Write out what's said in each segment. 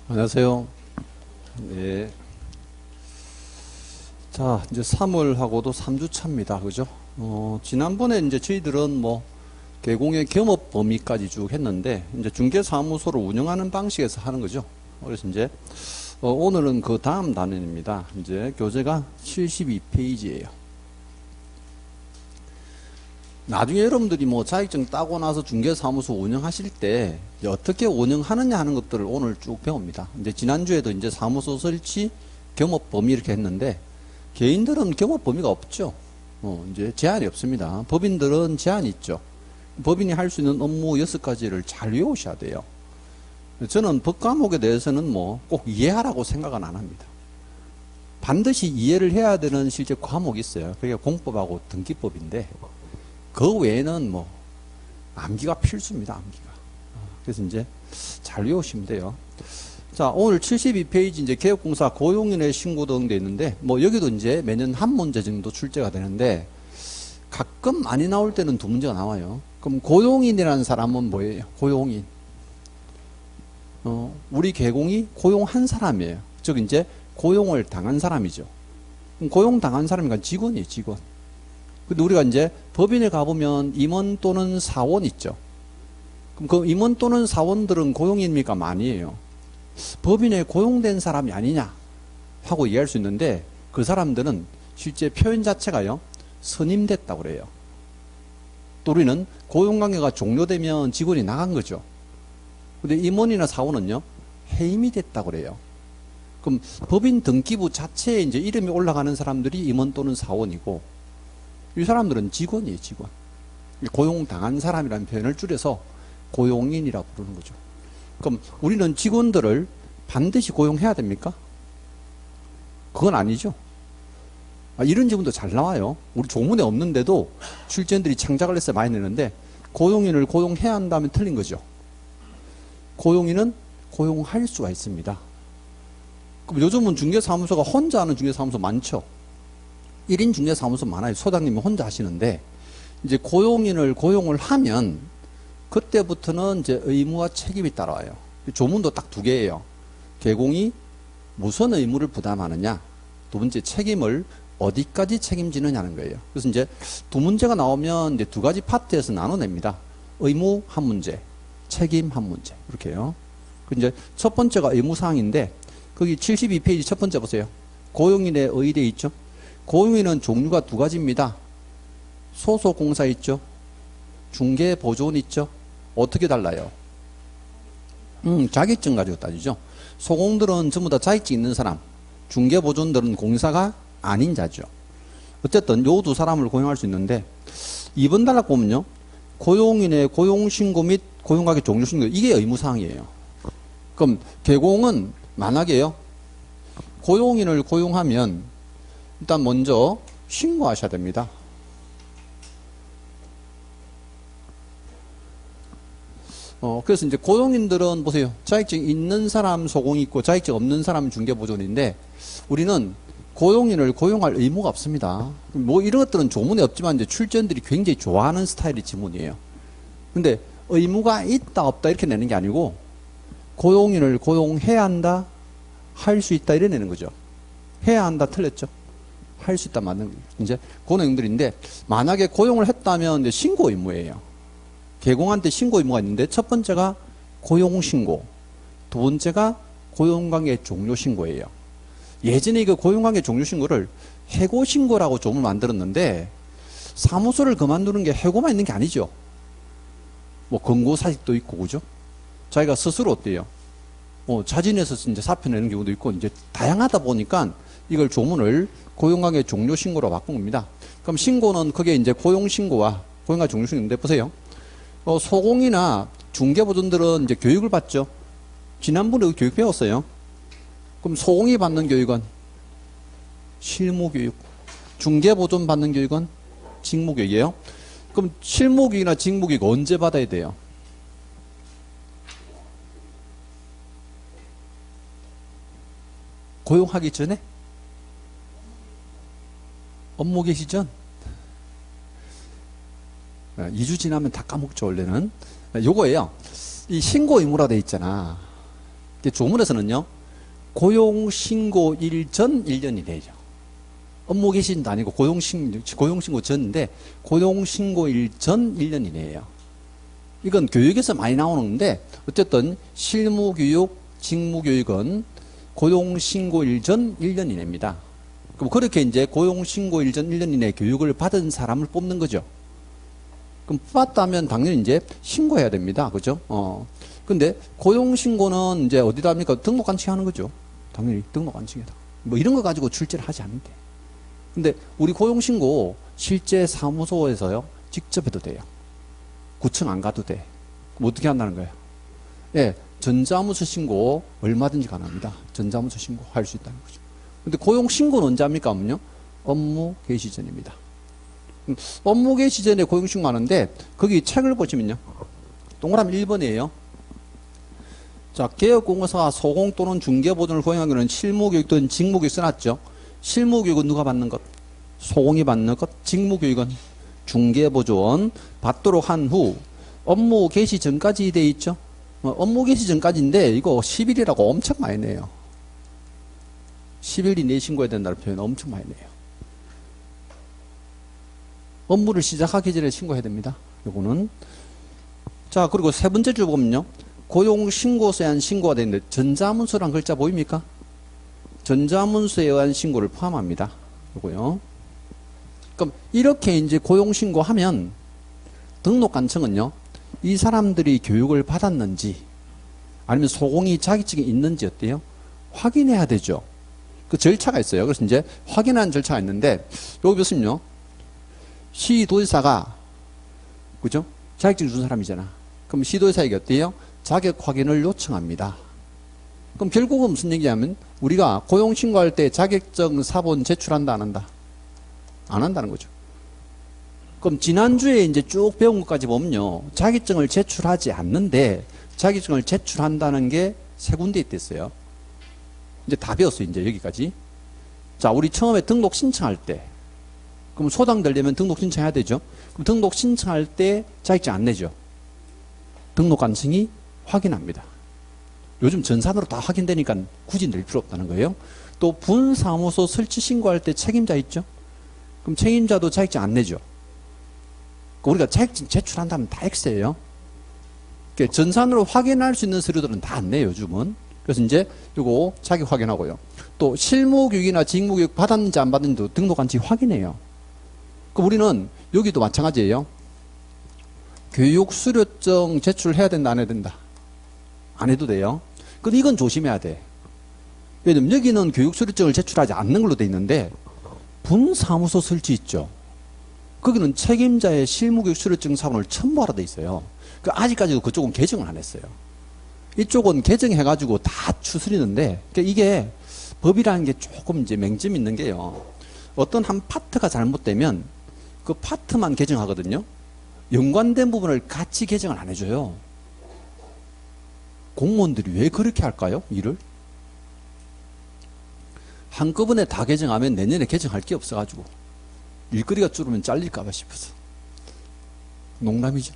안녕하세요. 네. 자, 이제 3월하고도 3주 차입니다. 그죠? 지난번에 이제 저희들은 개공의 겸업 범위까지 쭉 했는데, 이제 중개사무소를 운영하는 방식에서 하는 거죠. 그래서 이제, 오늘은 그 다음 단원입니다. 이제 교재가 72페이지예요. 나중에 여러분들이 자격증 따고 나서 중개사무소 운영하실 때 어떻게 운영하느냐 하는 것들을 오늘 쭉 배웁니다. 이제 지난주에도 이제 사무소 설치, 겸업 범위 이렇게 했는데 개인들은 겸업 범위가 없죠. 이제 제한이 없습니다. 법인들은 제한이 있죠. 법인이 할 수 있는 업무 6가지를 잘 외우셔야 돼요. 저는 법 과목에 대해서는 꼭 이해하라고 생각은 안 합니다. 반드시 이해를 해야 되는 실제 과목이 있어요. 그게 공법하고 등기법인데 그 외에는 암기가 필수입니다. 암기가. 그래서 이제 잘 외우시면 돼요. 자, 오늘 72페이지 이제 개업공사 고용인의 신고 등 돼 있는데 여기도 이제 매년 한 문제 정도 출제가 되는데 가끔 많이 나올 때는 두 문제가 나와요. 그럼 고용인이라는 사람은 뭐예요? 고용인. 우리 개공이 고용한 사람이에요. 즉 이제 고용을 당한 사람이죠. 그럼 고용당한 사람이니까 직원이에요, 직원. 근데 우리가 이제 법인에 가보면 임원 또는 사원 있죠. 그럼 그 임원 또는 사원들은 고용인입니까? 아니에요. 법인에 고용된 사람이 아니냐 하고 이해할 수 있는데 그 사람들은 실제 표현 자체가요, 선임됐다고 그래요. 또 우리는 고용관계가 종료되면 직원이 나간 거죠. 근데 임원이나 사원은요, 해임이 됐다고 그래요. 그럼 법인 등기부 자체에 이제 이름이 올라가는 사람들이 임원 또는 사원이고 이 사람들은 직원이에요, 직원. 고용당한 사람이라는 표현을 줄여서 고용인이라고 부르는 거죠. 그럼 우리는 직원들을 반드시 고용해야 됩니까? 그건 아니죠. 이런 지문도 잘 나와요. 우리 조문에 없는데도 출제인들이 창작을 해서 많이 내는데 고용인을 고용해야 한다면 틀린 거죠. 고용인은 고용할 수가 있습니다. 그럼 요즘은 중개사무소가 혼자 하는 중개사무소 많죠. 1인 중개사무소 많아요. 소장님이 혼자 하시는데 이제 고용인을 고용을 하면 그때부터는 이제 의무와 책임이 따라와요. 조문도 딱 두 개예요. 개공이 무슨 의무를 부담하느냐, 두 번째 책임을 어디까지 책임지느냐는 거예요. 그래서 이제 두 문제가 나오면 이제 두 가지 파트에서 나눠냅니다. 의무 한 문제, 책임 한 문제 이렇게요. 이제 첫 번째가 의무사항인데 거기 72페이지 첫 번째 보세요. 고용인의 의대 있죠. 고용인은 종류가 두 가지입니다. 소속공사 있죠. 중개보조원 있죠. 어떻게 달라요? 자격증 가지고 따지죠. 소공들은 전부 다 자격증 있는 사람, 중개보조원들은 공사가 아닌 자죠. 어쨌든 요 두 사람을 고용할 수 있는데 2번 단락 보면요, 고용인의 고용신고 및 고용관계 종료신고, 이게 의무사항이에요. 그럼 개공은 만약에요, 고용인을 고용하면 일단 먼저 신고하셔야 됩니다. 그래서 이제 고용인들은 보세요. 자격증 있는 사람 소공이 있고 자격증 없는 사람 중개보조원인데 우리는 고용인을 고용할 의무가 없습니다. 이런 것들은 조문에 없지만 이제 출제원들이 굉장히 좋아하는 스타일의 지문이에요. 근데 의무가 있다 없다 이렇게 내는 게 아니고 고용인을 고용해야 한다, 할 수 있다 이래 내는 거죠. 해야 한다 틀렸죠. 할 수 있다 맞는 이제 그 내용들인데 만약에 고용을 했다면 이제 신고 의무예요. 개공한테 신고 의무가 있는데 첫 번째가 고용 신고, 두 번째가 고용관계 종료 신고예요. 예전에 그 고용관계 종료 신고를 해고 신고라고 조문을 만들었는데 사무소를 그만두는 게 해고만 있는 게 아니죠. 권고 사직도 있고 그죠? 자기가 스스로 어때요? 자진해서 이제 사표 내는 경우도 있고 이제 다양하다 보니까 이걸 조문을 고용관계 종료 신고로 바꾼 겁니다. 그럼 신고는 그게 이제 고용 신고와 고용관계 종료 신고인데 보세요. 소공이나 중개보조원들은 이제 교육을 받죠. 지난번에 교육 배웠어요. 그럼 소공이 받는 교육은 실무교육, 중개보조원 받는 교육은 직무교육이에요. 그럼 실무교육이나 직무교육 언제 받아야 돼요? 고용하기 전에? 업무 개시 전? 2주 지나면 다 까먹죠, 원래는. 요거예요. 이 신고 의무라 돼 있잖아. 조문에서는요, 고용신고일 전 1년이래요. 업무 개시도 아니고 고용신고 전인데, 고용신고일 전 1년이래요. 이건 교육에서 많이 나오는데, 어쨌든 실무교육, 직무교육은 고용신고일 전 1년 이내입니다. 그럼 그렇게 이제 고용신고일 전 1년 이내 교육을 받은 사람을 뽑는 거죠. 그럼 뽑았다면 당연히 이제 신고해야 됩니다. 그죠? 근데 고용신고는 이제 어디다 합니까? 등록관청 하는 거죠. 당연히 등록관청이다. 뭐 이런 거 가지고 출제를 하지 않는데. 근데 우리 고용신고 실제 사무소에서요, 직접 해도 돼요. 구청 안 가도 돼. 그럼 어떻게 한다는 거예요? 예, 전자문서 신고 얼마든지 가능합니다. 전자문서 신고 할 수 있다는 거죠. 근데 고용신고는 언제 합니까? 하면요, 업무 개시 전입니다. 업무 개시 전에 고용신고 하는데, 거기 책을 보시면요, 동그라미 1번이에요. 자, 개업공사가 소공 또는 중개보존을 고용한 경우는 실무교육 또는 직무교육 써놨죠. 실무교육은 누가 받는 것? 소공이 받는 것. 직무교육은 중개보존 받도록 한 후 업무 개시 전까지 돼 있죠. 업무 개시 전까지인데 이거 10일이라고 엄청 많이 내요. 10일 이내에 신고해야 된다는 표현 엄청 많이 내요. 업무를 시작하기 전에 신고해야 됩니다. 요거는. 자, 그리고 세 번째 줄 보면요, 고용신고서에 의한 신고가 되는데, 전자문서란 글자 보입니까? 전자문서에 의한 신고를 포함합니다. 요거요. 그럼 이렇게 이제 고용신고하면 등록관청은요, 이 사람들이 교육을 받았는지 아니면 소공이 자격증이 있는지 어때요? 확인해야 되죠. 그 절차가 있어요. 그래서 이제 확인하는 절차가 있는데, 여기 보시면요, 시도지사가, 그죠? 자격증 준 사람이잖아. 그럼 시도지사에게 어때요? 자격 확인을 요청합니다. 그럼 결국은 무슨 얘기냐면, 우리가 고용신고할 때 자격증 사본 제출한다, 안 한다? 안 한다는 거죠. 그럼 지난주에 이제 쭉 배운 것까지 보면요, 자격증을 제출하지 않는데, 자격증을 제출한다는 게 세 군데 있댔어요. 이제 다 배웠어요, 이제 여기까지. 자, 우리 처음에 등록 신청할 때, 그럼 소당 되려면 등록 신청해야 되죠. 그럼 등록 신청할 때 자격증 안 내죠. 등록관청이 확인합니다. 요즘 전산으로 다 확인되니까 굳이 낼 필요 없다는 거예요. 또 분사무소 설치 신고할 때 책임자 있죠. 그럼 책임자도 자격증 안 내죠. 우리가 자격증 제출한다면 다 X예요. 그러니까 전산으로 확인할 수 있는 서류들은 다 안 내요, 요즘은. 그래서 이제 요거 자격 확인하고요. 또 실무교육이나 직무교육 받았는지 안 받았는지도 등록관청이 확인해요. 그럼 우리는 여기도 마찬가지예요. 교육 수료증 제출해야 된다, 안 해야 된다? 안 해도 돼요. 근데 이건 조심해야 돼. 왜냐면 여기는 교육 수료증을 제출하지 않는 걸로 돼 있는데, 분사무소 설치 있죠. 거기는 책임자의 실무교육 수료증 사본을 첨부하라 돼 있어요. 아직까지도 그쪽은 개정을 안 했어요. 이쪽은 개정해가지고 다 추스리는데, 이게 법이라는 게 조금 이제 맹점 있는 게요, 어떤 한 파트가 잘못되면 그 파트만 개정하거든요. 연관된 부분을 같이 개정을 안 해줘요. 공무원들이 왜 그렇게 할까요? 일을? 한꺼번에 다 개정하면 내년에 개정할 게 없어가지고 일거리가 줄으면 잘릴까봐 싶어서. 농담이죠.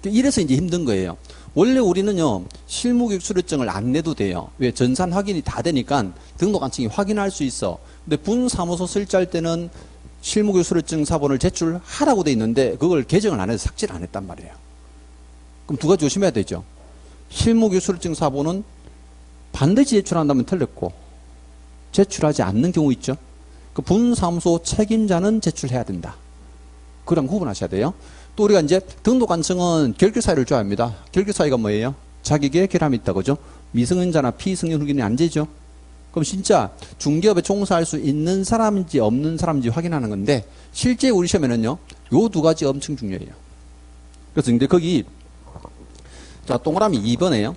이래서 이제 힘든 거예요. 원래 우리는요, 실무교육 수료증을 안 내도 돼요. 왜? 전산 확인이 다 되니까 등록관청이 확인할 수 있어. 근데 분사무소 설치할 때는 실무교육 수료증 사본을 제출하라고 돼 있는데, 그걸 개정을 안 해서 삭제를 안 했단 말이에요. 그럼 두 가지 조심해야 되죠. 실무교육 수료증 사본은 반드시 제출한다면 틀렸고, 제출하지 않는 경우 있죠. 그 분사무소 책임자는 제출해야 된다. 그랑 구분하셔야 돼요. 또 우리가 이제 등록관청은 결격 사유를 좋아합니다. 결격 사유가 뭐예요? 자격에 결함이 있다, 그죠? 미성년자나 피성년 흑인이 안 되죠. 그럼 진짜 중개업에 종사할 수 있는 사람인지 없는 사람인지 확인하는 건데, 실제 우리 시험에는요, 요 두 가지 엄청 중요해요. 그래서 근데 거기, 자, 동그라미 2번에요.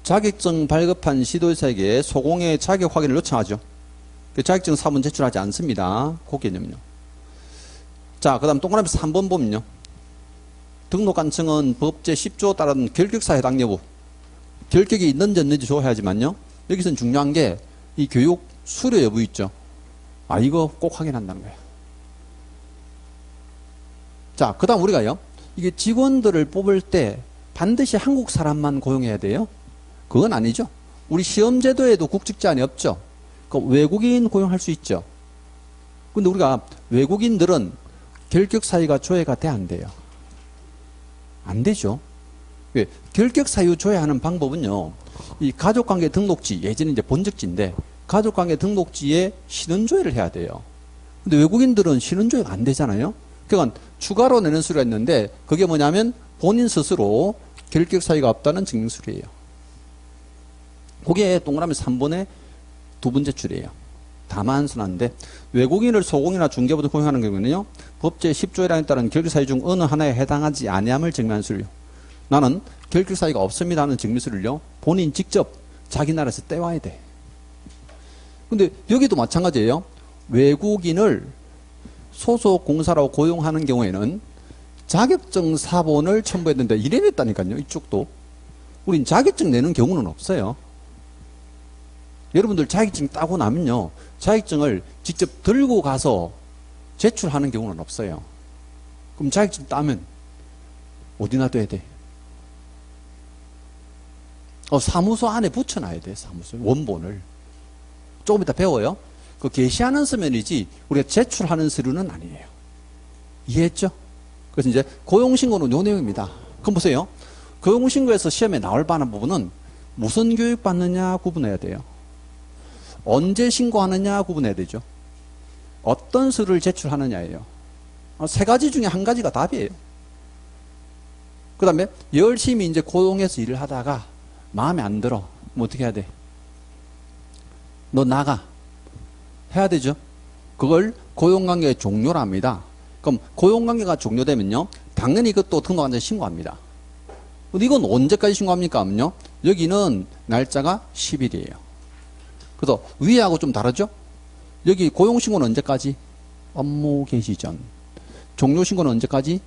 자격증 발급한 시도지사에게 소공의 자격 확인을 요청하죠. 자격증 사본 제출하지 않습니다. 그 개념요. 자, 그 다음 동그라미 3번 보면요, 등록관청은 법제 10조 따른 결격사 해당 여부, 결격이 있는지 없는지 조사해야지만요, 여기서는 중요한 게 이 교육 수료 여부 있죠. 아, 이거 꼭 확인한다는 거예요. 자, 그 다음 우리가요, 이게 직원들을 뽑을 때 반드시 한국 사람만 고용해야 돼요? 그건 아니죠. 우리 시험제도에도 국적 제한이 없죠. 그러니까 외국인 고용할 수 있죠. 근데 우리가 외국인들은 결격 사유가 조회가 돼, 안 돼요? 안 되죠. 왜? 결격 사유 조회하는 방법은요, 이 가족관계 등록지, 예전에 이제 본적지인데, 가족관계 등록지에 신원조회를 해야 돼요. 근데 외국인들은 신원조회가 안 되잖아요? 그러니까 추가로 내는 수가 있는데, 그게 뭐냐면 본인 스스로 결격 사유가 없다는 증명서류예요. 그게 동그라미 3번의 두 번째 줄이에요. 다만 순한데, 외국인을 소공이나 중개부터 고용하는 경우는요, 법제 10조에 따른 결격 사유 중 어느 하나에 해당하지 아니함을 증명하는 서류. 나는 결격 사유가 없습니다 하는 증명서를요, 본인 직접 자기 나라에서 떼와야 돼. 근데 여기도 마찬가지예요. 외국인을 소속 공사로 고용하는 경우에는 자격증 사본을 첨부해야 된다. 이래 냈다니까요. 이쪽도. 우린 자격증 내는 경우는 없어요. 여러분들 자격증 따고 나면요, 자격증을 직접 들고 가서 제출하는 경우는 없어요. 그럼 자격증 따면 어디 놔둬야 돼? 사무소 안에 붙여놔야 돼. 사무소 원본을. 조금 이따 배워요. 그 게시하는 서면이지 우리가 제출하는 서류는 아니에요. 이해했죠? 그래서 이제 고용신고는 요 내용입니다. 그럼 보세요. 고용신고에서 시험에 나올 만한 부분은 무슨 교육 받느냐 구분해야 돼요. 언제 신고하느냐 구분해야 되죠. 어떤 서류를 제출하느냐예요. 세 가지 중에 한 가지가 답이에요. 그 다음에 열심히 이제 고용해서 일을 하다가 마음에 안 들어. 뭐 어떻게 해야 돼? 너 나가. 해야 되죠. 그걸 고용관계의 종료라 합니다. 그럼 고용관계가 종료되면요, 당연히 이것도 등록한테 신고합니다. 근데 이건 언제까지 신고합니까? 하면요, 여기는 날짜가 10일이에요. 그래서 위하고 좀 다르죠? 여기 고용신고는 언제까지? 업무 개시 전. 종료신고는 언제까지?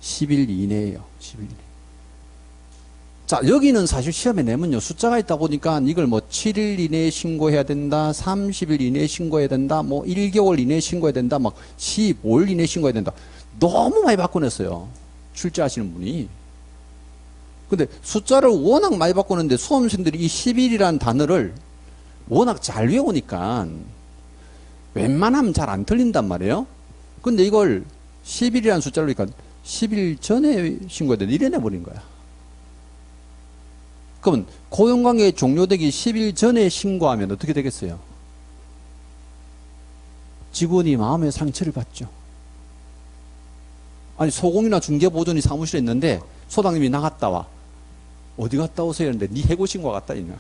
10일 이내예요. 10일 이내. 자, 여기는 사실 시험에 내면요, 숫자가 있다 보니까 이걸 뭐 7일 이내에 신고해야 된다, 30일 이내에 신고해야 된다, 뭐 1개월 이내에 신고해야 된다, 막 15일 이내에 신고해야 된다. 너무 많이 바꿔냈어요. 출제하시는 분이. 근데 숫자를 워낙 많이 바꾸는데 수험생들이 이 10일이라는 단어를 워낙 잘 외우니까 웬만하면 잘 안 틀린단 말이에요. 근데 이걸 10일이라는 숫자를 그러니까 10일 전에 신고해야 된다. 이래 내버린 거야. 그러면 고용관계 종료되기 10일 전에 신고하면 어떻게 되겠어요? 직원이 마음의 상처를 받죠. 아니, 소공이나 중개보존이 사무실에 있는데 소장님이 나갔다 와. 어디 갔다 오세요? 했는데 네 해고 신고 갔다 있냐.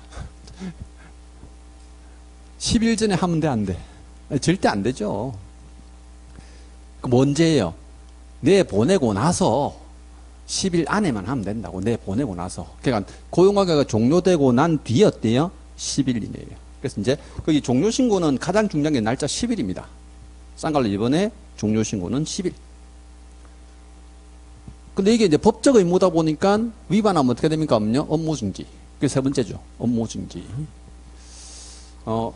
10일 전에 하면 돼, 안 돼? 아니, 절대 안 되죠. 그럼 언제예요? 내 보내고 나서 10일 안에만 하면 된다고. 내 보내고 나서. 그러니까 고용관계가 종료되고 난 뒤에 어때요? 10일 이내예요. 그래서 이제 거기 종료신고는 가장 중요한 게 날짜 10일입니다. 쌍갈로 이번에 종료신고는 10일. 근데 이게 이제 법적 의무다 보니까 위반하면 어떻게 됩니까? 업무중지. 그게 세 번째죠. 업무중지.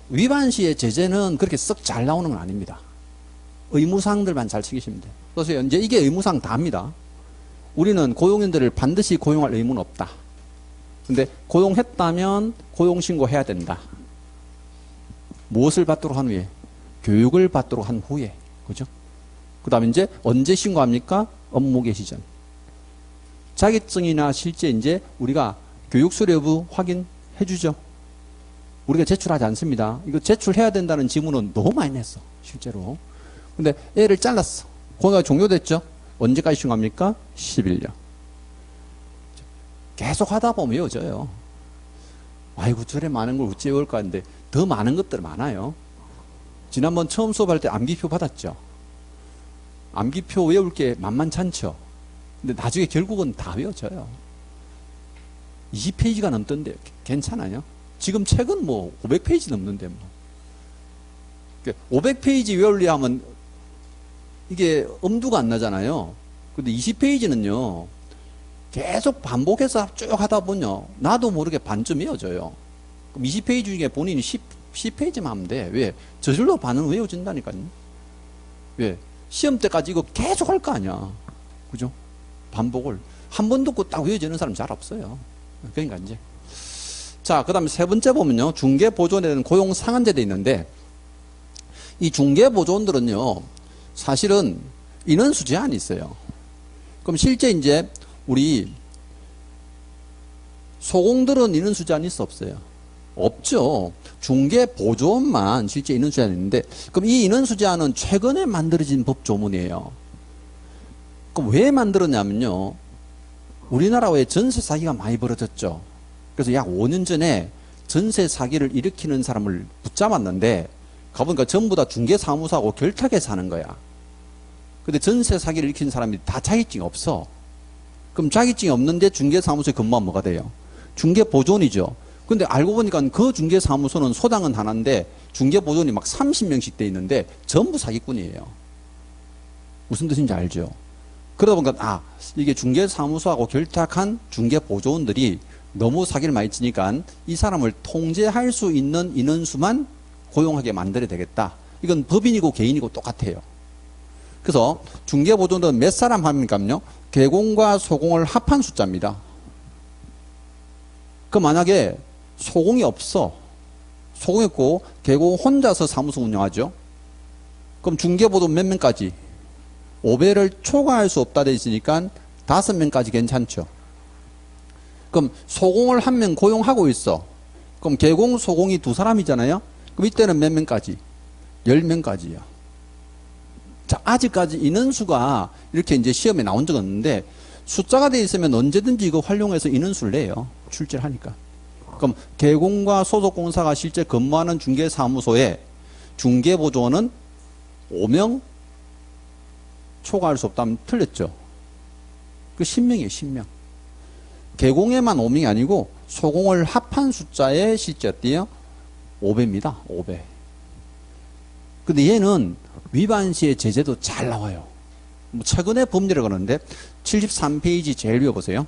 위반 시의 제재는 그렇게 썩 잘 나오는 건 아닙니다. 의무사항들만 잘 챙기시면 돼요. 그래서 이제 이게 의무사항 다입니다. 우리는 고용인들을 반드시 고용할 의무는 없다. 근데 고용했다면 고용신고해야 된다. 무엇을 받도록 한 후에? 교육을 받도록 한 후에. 그죠? 그 다음에 이제 언제 신고합니까? 업무 개시 전. 자격증이나 실제 이제 우리가 교육서류 여부 확인해 주죠. 우리가 제출하지 않습니다. 이거 제출해야 된다는 지문은 너무 많이 냈어. 실제로. 근데 애를 잘랐어. 고용가 종료됐죠? 언제까지 신고합니까? 10일요. 계속 하다 보면 외워져요. 아이고, 저래 많은 걸 어찌 외울까 하는데 더 많은 것들 많아요. 지난번 처음 수업할 때 암기표 받았죠? 암기표 외울 게 만만찮죠? 근데 나중에 결국은 다 외워져요. 20페이지가 넘던데 괜찮아요? 지금 책은 뭐 500페이지 넘는데 뭐. 500페이지 외우려 하면 이게 엄두가 안 나잖아요. 근데 20페이지는요, 계속 반복해서 쭉 하다 보면요, 나도 모르게 반쯤 외워져요. 그럼 20페이지 중에 본인이 10페이지만 하면 돼. 왜? 저절로 반은 외워진다니까요. 왜? 시험 때까지 이거 계속 할 거 아니야. 그죠? 반복을. 한 번 듣고 딱 외워지는 사람 잘 없어요. 그러니까 이제. 자, 그 다음에 세 번째 보면요. 중개보조원에 대한 고용상한제도 있는데, 이 중개보조원들은요, 사실은 인원수 제한이 있어요. 그럼 실제 이제 우리 소공들은 인원수 제한이 있어 없어요? 없죠. 중개보조원만 실제 인원수 제한이 있는데, 그럼 이 인원수 제한은 최근에 만들어진 법조문이에요. 그럼 왜 만들었냐면요. 우리나라 왜 전세 사기가 많이 벌어졌죠. 그래서 약 5년 전에 전세 사기를 일으키는 사람을 붙잡았는데, 가보니까 전부 다 중개사무소하고 결탁해서 하는 거야. 근데 전세 사기를 일으키는 사람이 다 자격증이 없어. 그럼 자격증이 없는데 중개사무소에 근무하면 뭐가 돼요? 중개보조원이죠. 근데 알고 보니까 그 중개사무소는 소당은 하나인데 중개보조원이 막 30명씩 돼 있는데 전부 사기꾼이에요. 무슨 뜻인지 알죠? 그러다 보니까 이게 중개사무소하고 결탁한 중개보조원들이 너무 사기를 많이 치니까 이 사람을 통제할 수 있는 인원수만 고용하게 만들어야 되겠다. 이건 법인이고 개인이고 똑같아요. 그래서 중개보조원은 몇 사람 합니까요? 개공과 소공을 합한 숫자입니다. 그 만약에 소공이 없어. 소공이 없고 개공 혼자서 사무소 운영하죠. 그럼 중개보조원 몇 명까지? 5배를 초과할 수 없다 돼 있으니까 5명까지 괜찮죠. 그럼 소공을 1명 고용하고 있어. 그럼 개공, 소공이 2사람이잖아요. 그럼 이때는 몇 명까지? 10명까지요. 자, 아직까지 인원수가 이렇게 이제 시험에 나온 적은 없는데 숫자가 돼 있으면 언제든지 이거 활용해서 인원수를 내요. 출제를 하니까. 그럼 개공과 소속공사가 실제 근무하는 중개사무소에 중개보조원은 5명 초과할 수 없다면 틀렸죠. 그 10명이에요, 10명. 개공에만 5명이 아니고 소공을 합한 숫자의 실제 어때요? 5배입니다. 5배. 근데 얘는 위반 시의 제재도 잘 나와요. 뭐 최근에 법률에 그러는데 73페이지 제일 위에 보세요.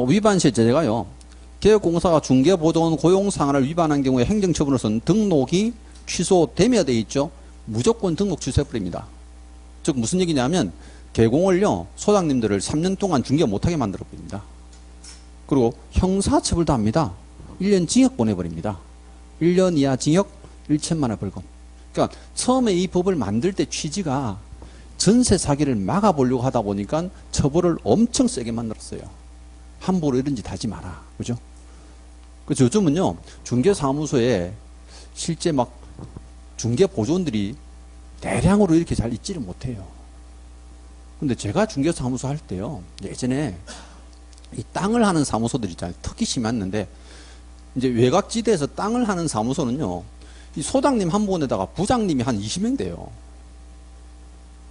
위반 시의 제재가요. 개업공사가 중개보조원 고용상한을 위반한 경우에 행정처분으로서는 등록이 취소되며 돼 있죠. 무조건 등록 취소해버립니다. 즉 무슨 얘기냐면 개공을요 소장님들을 3년 동안 중개 못하게 만들어버립니다. 그리고 형사처벌도 합니다. 1년 징역 보내버립니다. 1년 이하 징역 1천만 원 벌금. 그러니까 처음에 이 법을 만들 때 취지가 전세 사기를 막아보려고 하다 보니까 처벌을 엄청 세게 만들었어요. 함부로 이런 짓 하지 마라. 그죠? 그래서 요즘은요 중개사무소에 실제 막 중개보조원들이 대량으로 이렇게 잘 있지를 못해요. 근데 제가 중개사무소 할 때요, 예전에 이 땅을 하는 사무소들이 잘 특히 심했는데, 이제 외곽지대에서 땅을 하는 사무소는요, 이 소장님 한 분에다가 부장님이 한 20명 돼요.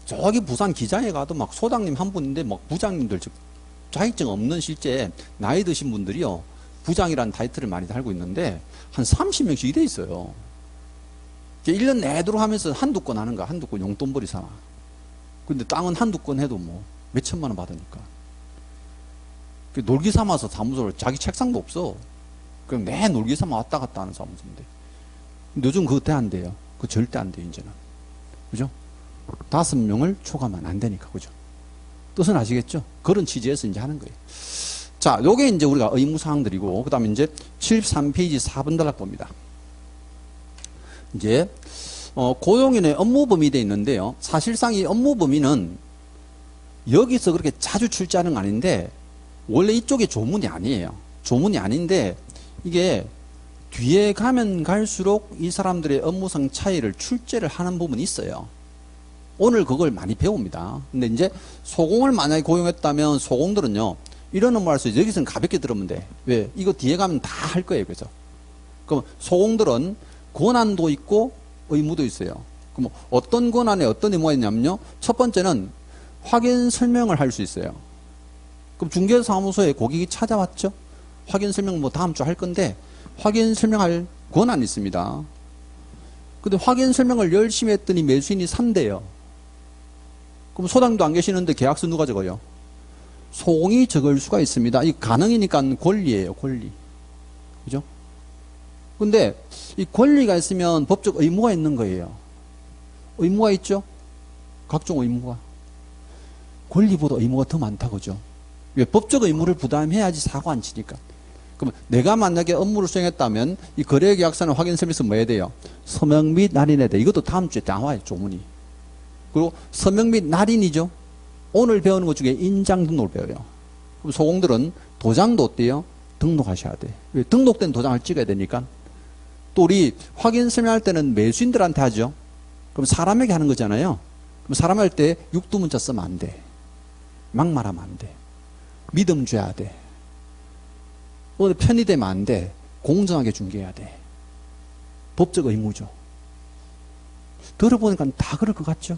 저기 부산 기장에 가도 막 소장님 한 분인데 막 부장님들, 즉, 자격증 없는 실제 나이 드신 분들이요, 부장이라는 타이틀을 많이 달고 있는데, 한 30명씩 이래 있어요. 1년 내도록 하면서 한두 건 하는 거야. 한두 건 용돈벌이 삼아. 근데 땅은 한두 건 해도 뭐 몇천만 원 받으니까. 놀기 삼아서 사무소를 자기 책상도 없어. 그냥 내 놀기 삼아 왔다 갔다 하는 사무소인데. 근데 요즘 그거 안 돼요. 그거 절대 안 돼요, 이제는. 그죠? 5명을 초과하면 안 되니까. 그죠? 뜻은 아시겠죠? 그런 취지에서 이제 하는 거예요. 자, 요게 이제 우리가 의무사항들이고, 그 다음에 이제 73페이지 4번 단락 봅니다. 이제 고용인의 업무 범위 되어 있는데요. 사실상 이 업무 범위는 여기서 그렇게 자주 출제하는 건 아닌데 원래 이쪽에 조문이 아니에요. 조문이 아닌데 이게 뒤에 가면 갈수록 이 사람들의 업무상 차이를 출제를 하는 부분이 있어요. 오늘 그걸 많이 배웁니다. 근데 이제 소공을 만약에 고용했다면 소공들은요. 이런 업무 할 수 있어요. 여기서는 가볍게 들으면 돼. 왜? 이거 뒤에 가면 다 할 거예요. 그래서. 그럼 소공들은 권한도 있고 의무도 있어요. 그럼 어떤 권한에 어떤 의무가 있냐면요. 첫 번째는 확인 설명을 할 수 있어요. 그럼 중개사무소에 고객이 찾아왔죠. 확인 설명 뭐 다음 주 할 건데 확인 설명할 권한이 있습니다. 근데 확인 설명을 열심히 했더니 매수인이 산대요. 그럼 소장도 안 계시는데 계약서 누가 적어요? 소공이 적을 수가 있습니다. 이 가능이니까 권리예요. 권리. 그죠? 근데 이 권리가 있으면 법적 의무가 있는 거예요. 의무가 있죠? 각종 의무가. 권리보다 의무가 더 많다 그죠? 왜? 법적 의무를 부담해야지 사고 안 치니까. 그럼 내가 만약에 업무를 수행했다면 이 거래계약서는 확인 서비스 뭐 해야 돼요? 서명 및 날인해야 돼. 이것도 다음 주에 나와요, 조문이. 그리고 서명 및 날인이죠. 오늘 배우는 것 중에 인장 등록을 배워요. 그럼 소공들은 도장도 어때요? 등록하셔야 돼. 왜? 등록된 도장을 찍어야 되니까. 또 우리 확인 서명할 때는 매수인들한테 하죠. 그럼 사람에게 하는 거잖아요. 그럼 사람 할 때 육두문자 쓰면 안 돼. 막말하면 안 돼. 믿음 줘야 돼. 어디 편의되면 안 돼. 공정하게 중개해야 돼. 법적 의무죠. 들어보니까 다 그럴 것 같죠?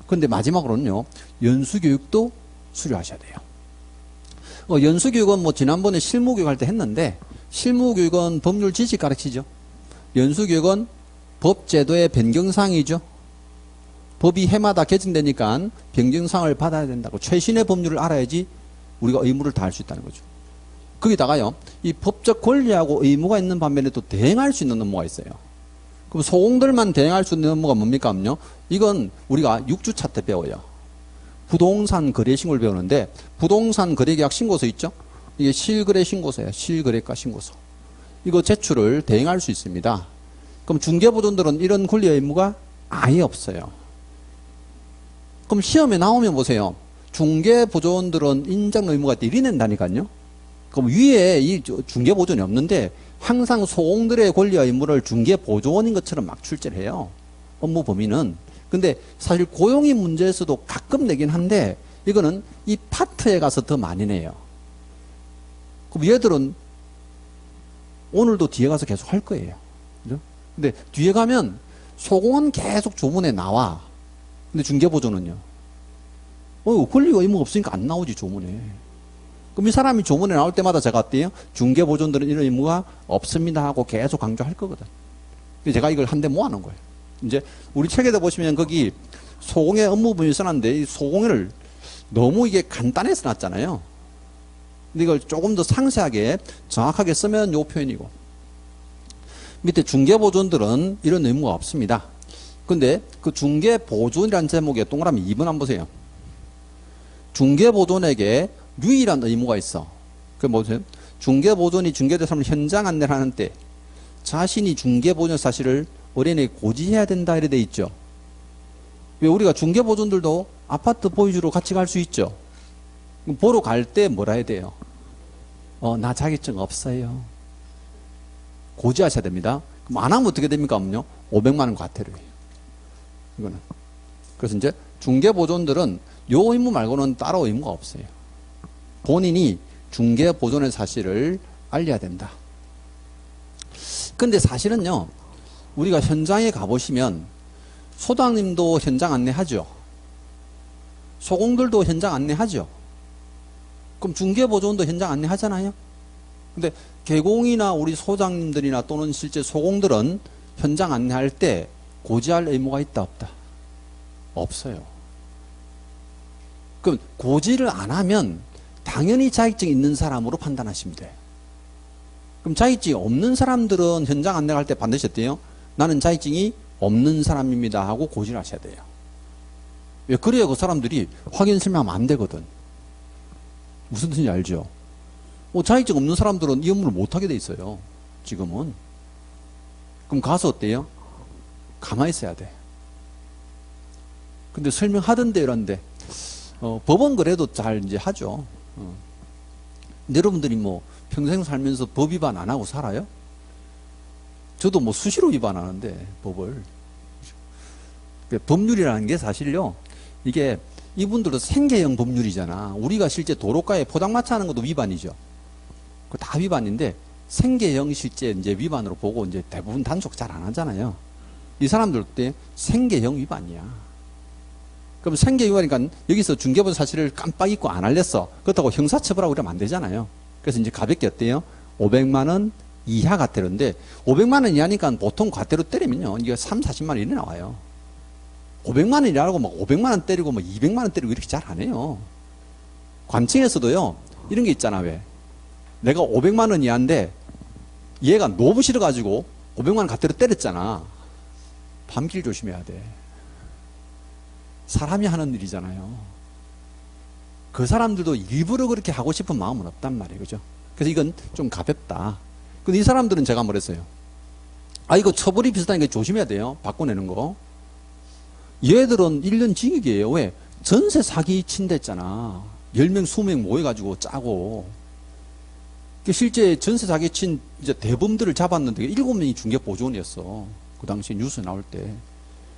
근데 마지막으로는요, 연수교육도 수료하셔야 돼요. 연수교육은 뭐 지난번에 실무교육 할 때 했는데, 실무교육은 법률 지식 가르치죠. 연수교육은 법제도의 변경사항이죠. 법이 해마다 개정되니까 변경사항을 받아야 된다고. 최신의 법률을 알아야지 우리가 의무를 다할 수 있다는 거죠. 거기다가요, 이 법적 권리하고 의무가 있는 반면에 또 대행할 수 있는 업무가 있어요. 그럼 소공들만 대행할 수 있는 업무가 뭡니까? 이건 우리가 6주차 때 배워요. 부동산 거래 신고를 배우는데, 부동산 거래계약 신고서 있죠? 이게 실거래 신고서예요. 실거래가 신고서. 이거 제출을 대행할 수 있습니다. 그럼 중개보존들은 이런 권리 의무가 아예 없어요. 그럼 시험에 나오면 보세요. 중개보존들은 인정 의무가 들이낸다니까요. 그럼 위에 이 중개보존이 없는데 항상 소공들의 권리 의무를 중개보조원인 것처럼 막 출제를 해요. 업무 범위는. 근데 사실 고용이 문제에서도 가끔 내긴 한데 이거는 이 파트에 가서 더 많이 내요. 그럼 얘들은 오늘도 뒤에 가서 계속 할 거예요. 그죠? 근데 뒤에 가면 소공은 계속 조문에 나와. 근데 중개보조는요? 권리가 의무가 없으니까 안 나오지, 조문에. 그럼 이 사람이 조문에 나올 때마다 제가 어때요? 중개보존들은 이런 의무가 없습니다 하고 계속 강조할 거거든. 그래서 제가 이걸 한데 모아놓은 거예요. 이제 우리 책에다 보시면 거기 소공의 업무 분야 써놨는데 이 소공을 너무 이게 간단해서 놨잖아요. 근데 이걸 조금 더 상세하게 정확하게 쓰면 요 표현이고, 밑에 중개보존들은 이런 의무가 없습니다. 근데 그 중개보존이라는 제목에 동그라미 2번 한번 보세요. 중개보존에게 유일한 의무가 있어. 그게 뭐죠? 중개보존이 중개대상을 현장 안내를 하는 때 자신이 중개보존 사실을 의뢰인에게 고지해야 된다 이래 돼 있죠. 왜 우리가 중개보존들도 아파트 보유주로 같이 갈 수 있죠. 보러 갈 때 뭐라 해야 돼요? 나 자격증 없어요. 고지하셔야 됩니다. 그럼 안 하면 어떻게 됩니까? 500만 원 과태료 해요. 이거는. 그래서 이제 중개보존들은 요 의무 말고는 따로 의무가 없어요. 본인이 중개보존의 사실을 알려야 된다. 근데 사실은요, 우리가 현장에 가보시면 소장님도 현장 안내하죠. 소공들도 현장 안내하죠. 그럼 중개보존도 현장 안내하잖아요. 근데 개공이나 우리 소장님들이나 또는 실제 소공들은 현장 안내할 때 고지할 의무가 있다 없다? 없어요. 그럼 고지를 안 하면 당연히 자격증 있는 사람으로 판단하시면 돼요. 그럼 자격증이 없는 사람들은 현장 안내할 때 반드시 어때요? 나는 자격증이 없는 사람입니다 하고 고지를 하셔야 돼요. 왜? 그래야 그 사람들이 확인 설명하면 안 되거든. 무슨 뜻인지 알죠? 자격증 없는 사람들은 이 업무를 못하게 돼 있어요. 지금은. 그럼 가서 어때요? 가만히 있어야 돼. 근데 설명하던데 이런데 법은 그래도 잘 이제 하죠. 여러분들이 뭐 평생 살면서 법 위반 안 하고 살아요? 저도 뭐 수시로 위반하는데 법을. 법률이라는 게 사실요, 이게 이분들도 생계형 법률이잖아. 우리가 실제 도로가에 포장마차 하는 것도 위반이죠. 그 다 위반인데 생계형 실제 이제 위반으로 보고 이제 대부분 단속 잘 안 하잖아요. 이 사람들 때 생계형 위반이야. 그럼 생계형 위반이니까 여기서 중개보존 사실을 깜빡 잊고 안 알렸어. 그렇다고 형사처벌하고 그러면 안 되잖아요. 그래서 이제 가볍게 어때요? 500만 원 이하 과태료인데 500만 원 이하니까 보통 과태료 때리면요, 이게 3, 40만 원 이래 나와요. 500만 원이라고 막 500만 원 때리고 뭐 200만 원 때리고 이렇게 잘 안 해요. 관청에서도요, 이런 게 있잖아. 왜? 내가 500만 원 이하인데 얘가 너무 싫어가지고 500만 원 과태료 때렸잖아. 밤길 조심해야 돼. 사람이 하는 일이잖아요. 그 사람들도 일부러 그렇게 하고 싶은 마음은 없단 말이에요. 그죠? 그래서 이건 좀 가볍다. 근데 이 사람들은 제가 뭐랬어요? 아, 이거 처벌이 비슷하니까 조심해야 돼요. 바꿔내는 거. 얘들은 1년 징역이에요. 왜? 전세 사기 친댔잖아. 10명, 20명 모여가지고 짜고. 실제 전세 사기 친 이제 대범들을 잡았는데 7명이 중개보조원이었어. 그 당시 뉴스 나올 때.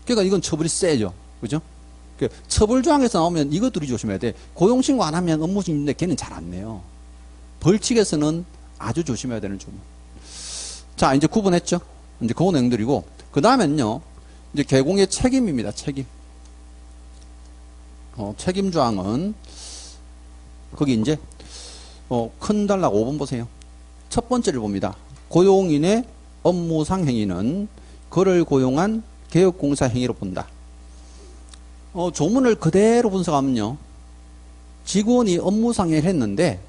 그러니까 이건 처벌이 세죠. 그죠? 처벌조항에서 나오면 이것들이 조심해야 돼. 고용신고 안 하면 업무징인데 걔는 잘 안 내요. 벌칙에서는 아주 조심해야 되는 조문. 자, 이제 구분했죠? 이제 그 내용들이고. 그 다음엔요, 이제 개공의 책임입니다. 책임. 책임조항은, 거기 이제, 큰 단락 5번 보세요. 첫 번째를 봅니다. 고용인의 업무상 행위는 그를 고용한 개업공사 행위로 본다. 조문을 그대로 분석하면요. 직원이 업무상해를 했는데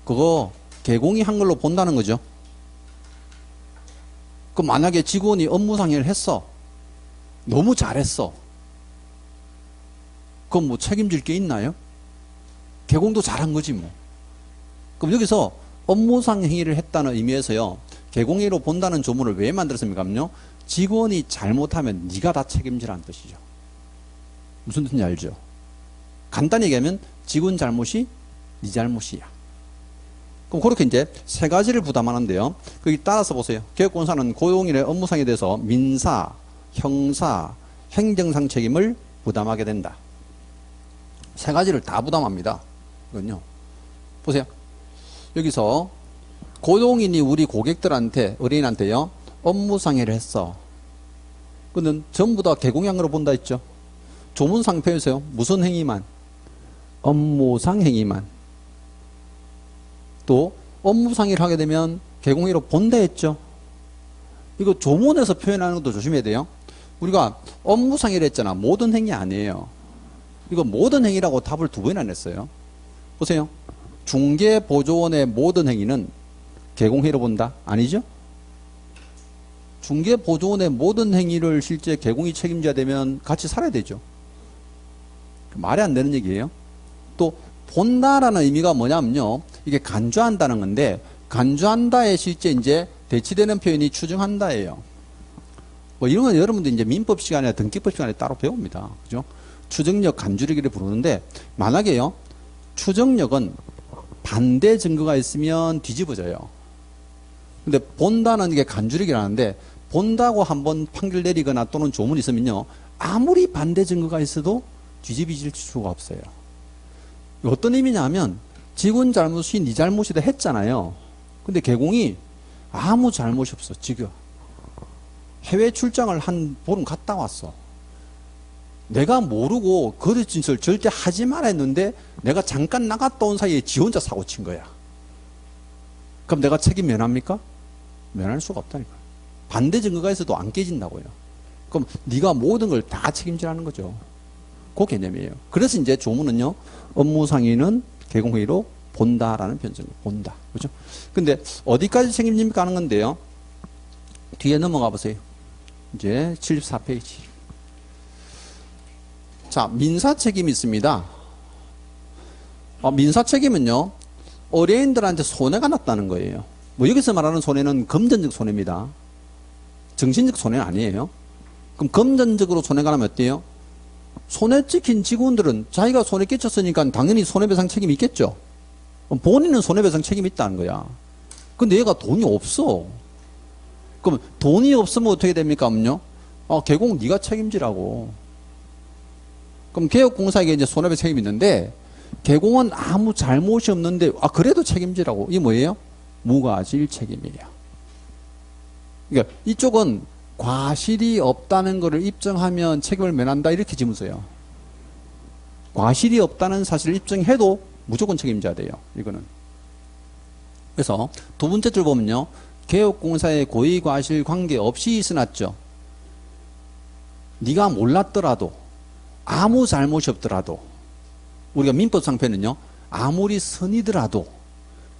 그거 개공이 한 걸로 본다는 거죠. 그럼 만약에 직원이 업무상해를 했어. 너무 잘했어. 그럼 뭐 책임질 게 있나요? 개공도 잘한 거지 뭐. 그럼 여기서 업무상 행위를 했다는 의미에서요. 개공행위로 본다는 조문을 왜 만들었습니까? 직원이 잘못하면 네가 다 책임지라는 뜻이죠. 무슨 뜻인지 알죠? 간단히 얘기하면 직원 잘못이 네 잘못이야. 그럼 그렇게 이제 세 가지를 부담하는데요. 거기 따라서 보세요. 개업공사는 고용인의 업무상에 대해서 민사, 형사, 행정상 책임을 부담하게 된다. 세 가지를 다 부담합니다. 이건요. 보세요. 여기서 고용인이 우리 고객들한테, 의뢰인한테요. 업무상해를 했어. 그는 전부 다 개공양으로 본다 했죠. 조문상 표현해서요. 무슨 행위만? 업무상 행위만. 또 업무상해를 하게 되면 개공행위로 본다 했죠. 이거 조문에서 표현하는 것도 조심해야 돼요. 우리가 업무상해를 했잖아. 모든 행위 아니에요. 이거 모든 행위라고 답을 2번이나 냈어요. 보세요. 중개보조원의 모든 행위는 개공행위로 본다? 아니죠? 중개보조원의 모든 행위를 실제 개공이 책임져야 되면 같이 살아야 되죠. 말이 안 되는 얘기예요. 또 본다라는 의미가 뭐냐면요. 이게 간주한다는 건데 간주한다에 실제 이제 대치되는 표현이 추정한다예요. 뭐 이런 건 여러분들 이제 민법 시간이나 등기법 시간에 따로 배웁니다. 그죠? 추정력, 간주력이를 부르는데 만약에요. 추정력은 반대 증거가 있으면 뒤집어져요. 근데 본다는 게 간주력이라는데 본다고 한번 판결 내리거나 또는 조문이 있으면요. 아무리 반대 증거가 있어도 뒤집어질 수가 없어요. 어떤 의미냐면 직원 잘못이 네 잘못이다 했잖아요. 근데 개공이 아무 잘못이 없어. 지금 해외 출장을 한 보름 갔다 왔어. 내가 모르고 거짓 진술 절대 하지 말아 했는데 내가 잠깐 나갔다 온 사이에 지 혼자 사고 친 거야. 그럼 내가 책임 면합니까? 면할 수가 없다니까. 반대 증거가 있어도 안 깨진다고요. 그럼 네가 모든 걸 다 책임지라는 거죠. 그 개념이에요. 그래서 이제 조문은요. 업무상의는 개공회의로 본다라는 변증을 본다. 그렇죠? 근데 어디까지 책임집니까 하는 건데요. 뒤에 넘어가 보세요. 이제 74페이지. 자, 민사 책임이 있습니다. 민사 책임은요. 의뢰인들한테 손해가 났다는 거예요. 뭐 여기서 말하는 손해는 금전적 손해입니다. 정신적 손해는 아니에요. 그럼 금전적으로 손해가 나면 어때요? 손해 찍힌 직원들은 자기가 손해 끼쳤으니까 당연히 손해배상 책임이 있겠죠. 본인은 손해배상 책임이 있다는 거야. 근데 얘가 돈이 없어. 그럼 돈이 없으면 어떻게 됩니까? 개공 네가 책임지라고. 그럼 개업공사에게 이제 손해배상 책임이 있는데 개공은 아무 잘못이 없는데 그래도 책임지라고. 이게 뭐예요? 무과실 책임이에요. 그러니까 이쪽은 과실이 없다는 것을 입증하면 책임을 면한다 이렇게 지문서요. 과실이 없다는 사실을 입증해도 무조건 책임져야 돼요. 이거는. 그래서 두 번째 줄 보면요. 개업공사의 고의과실 관계없이 있어놨죠. 네가 몰랐더라도 아무 잘못이 없더라도 우리가 민법 상표는요. 아무리 선이더라도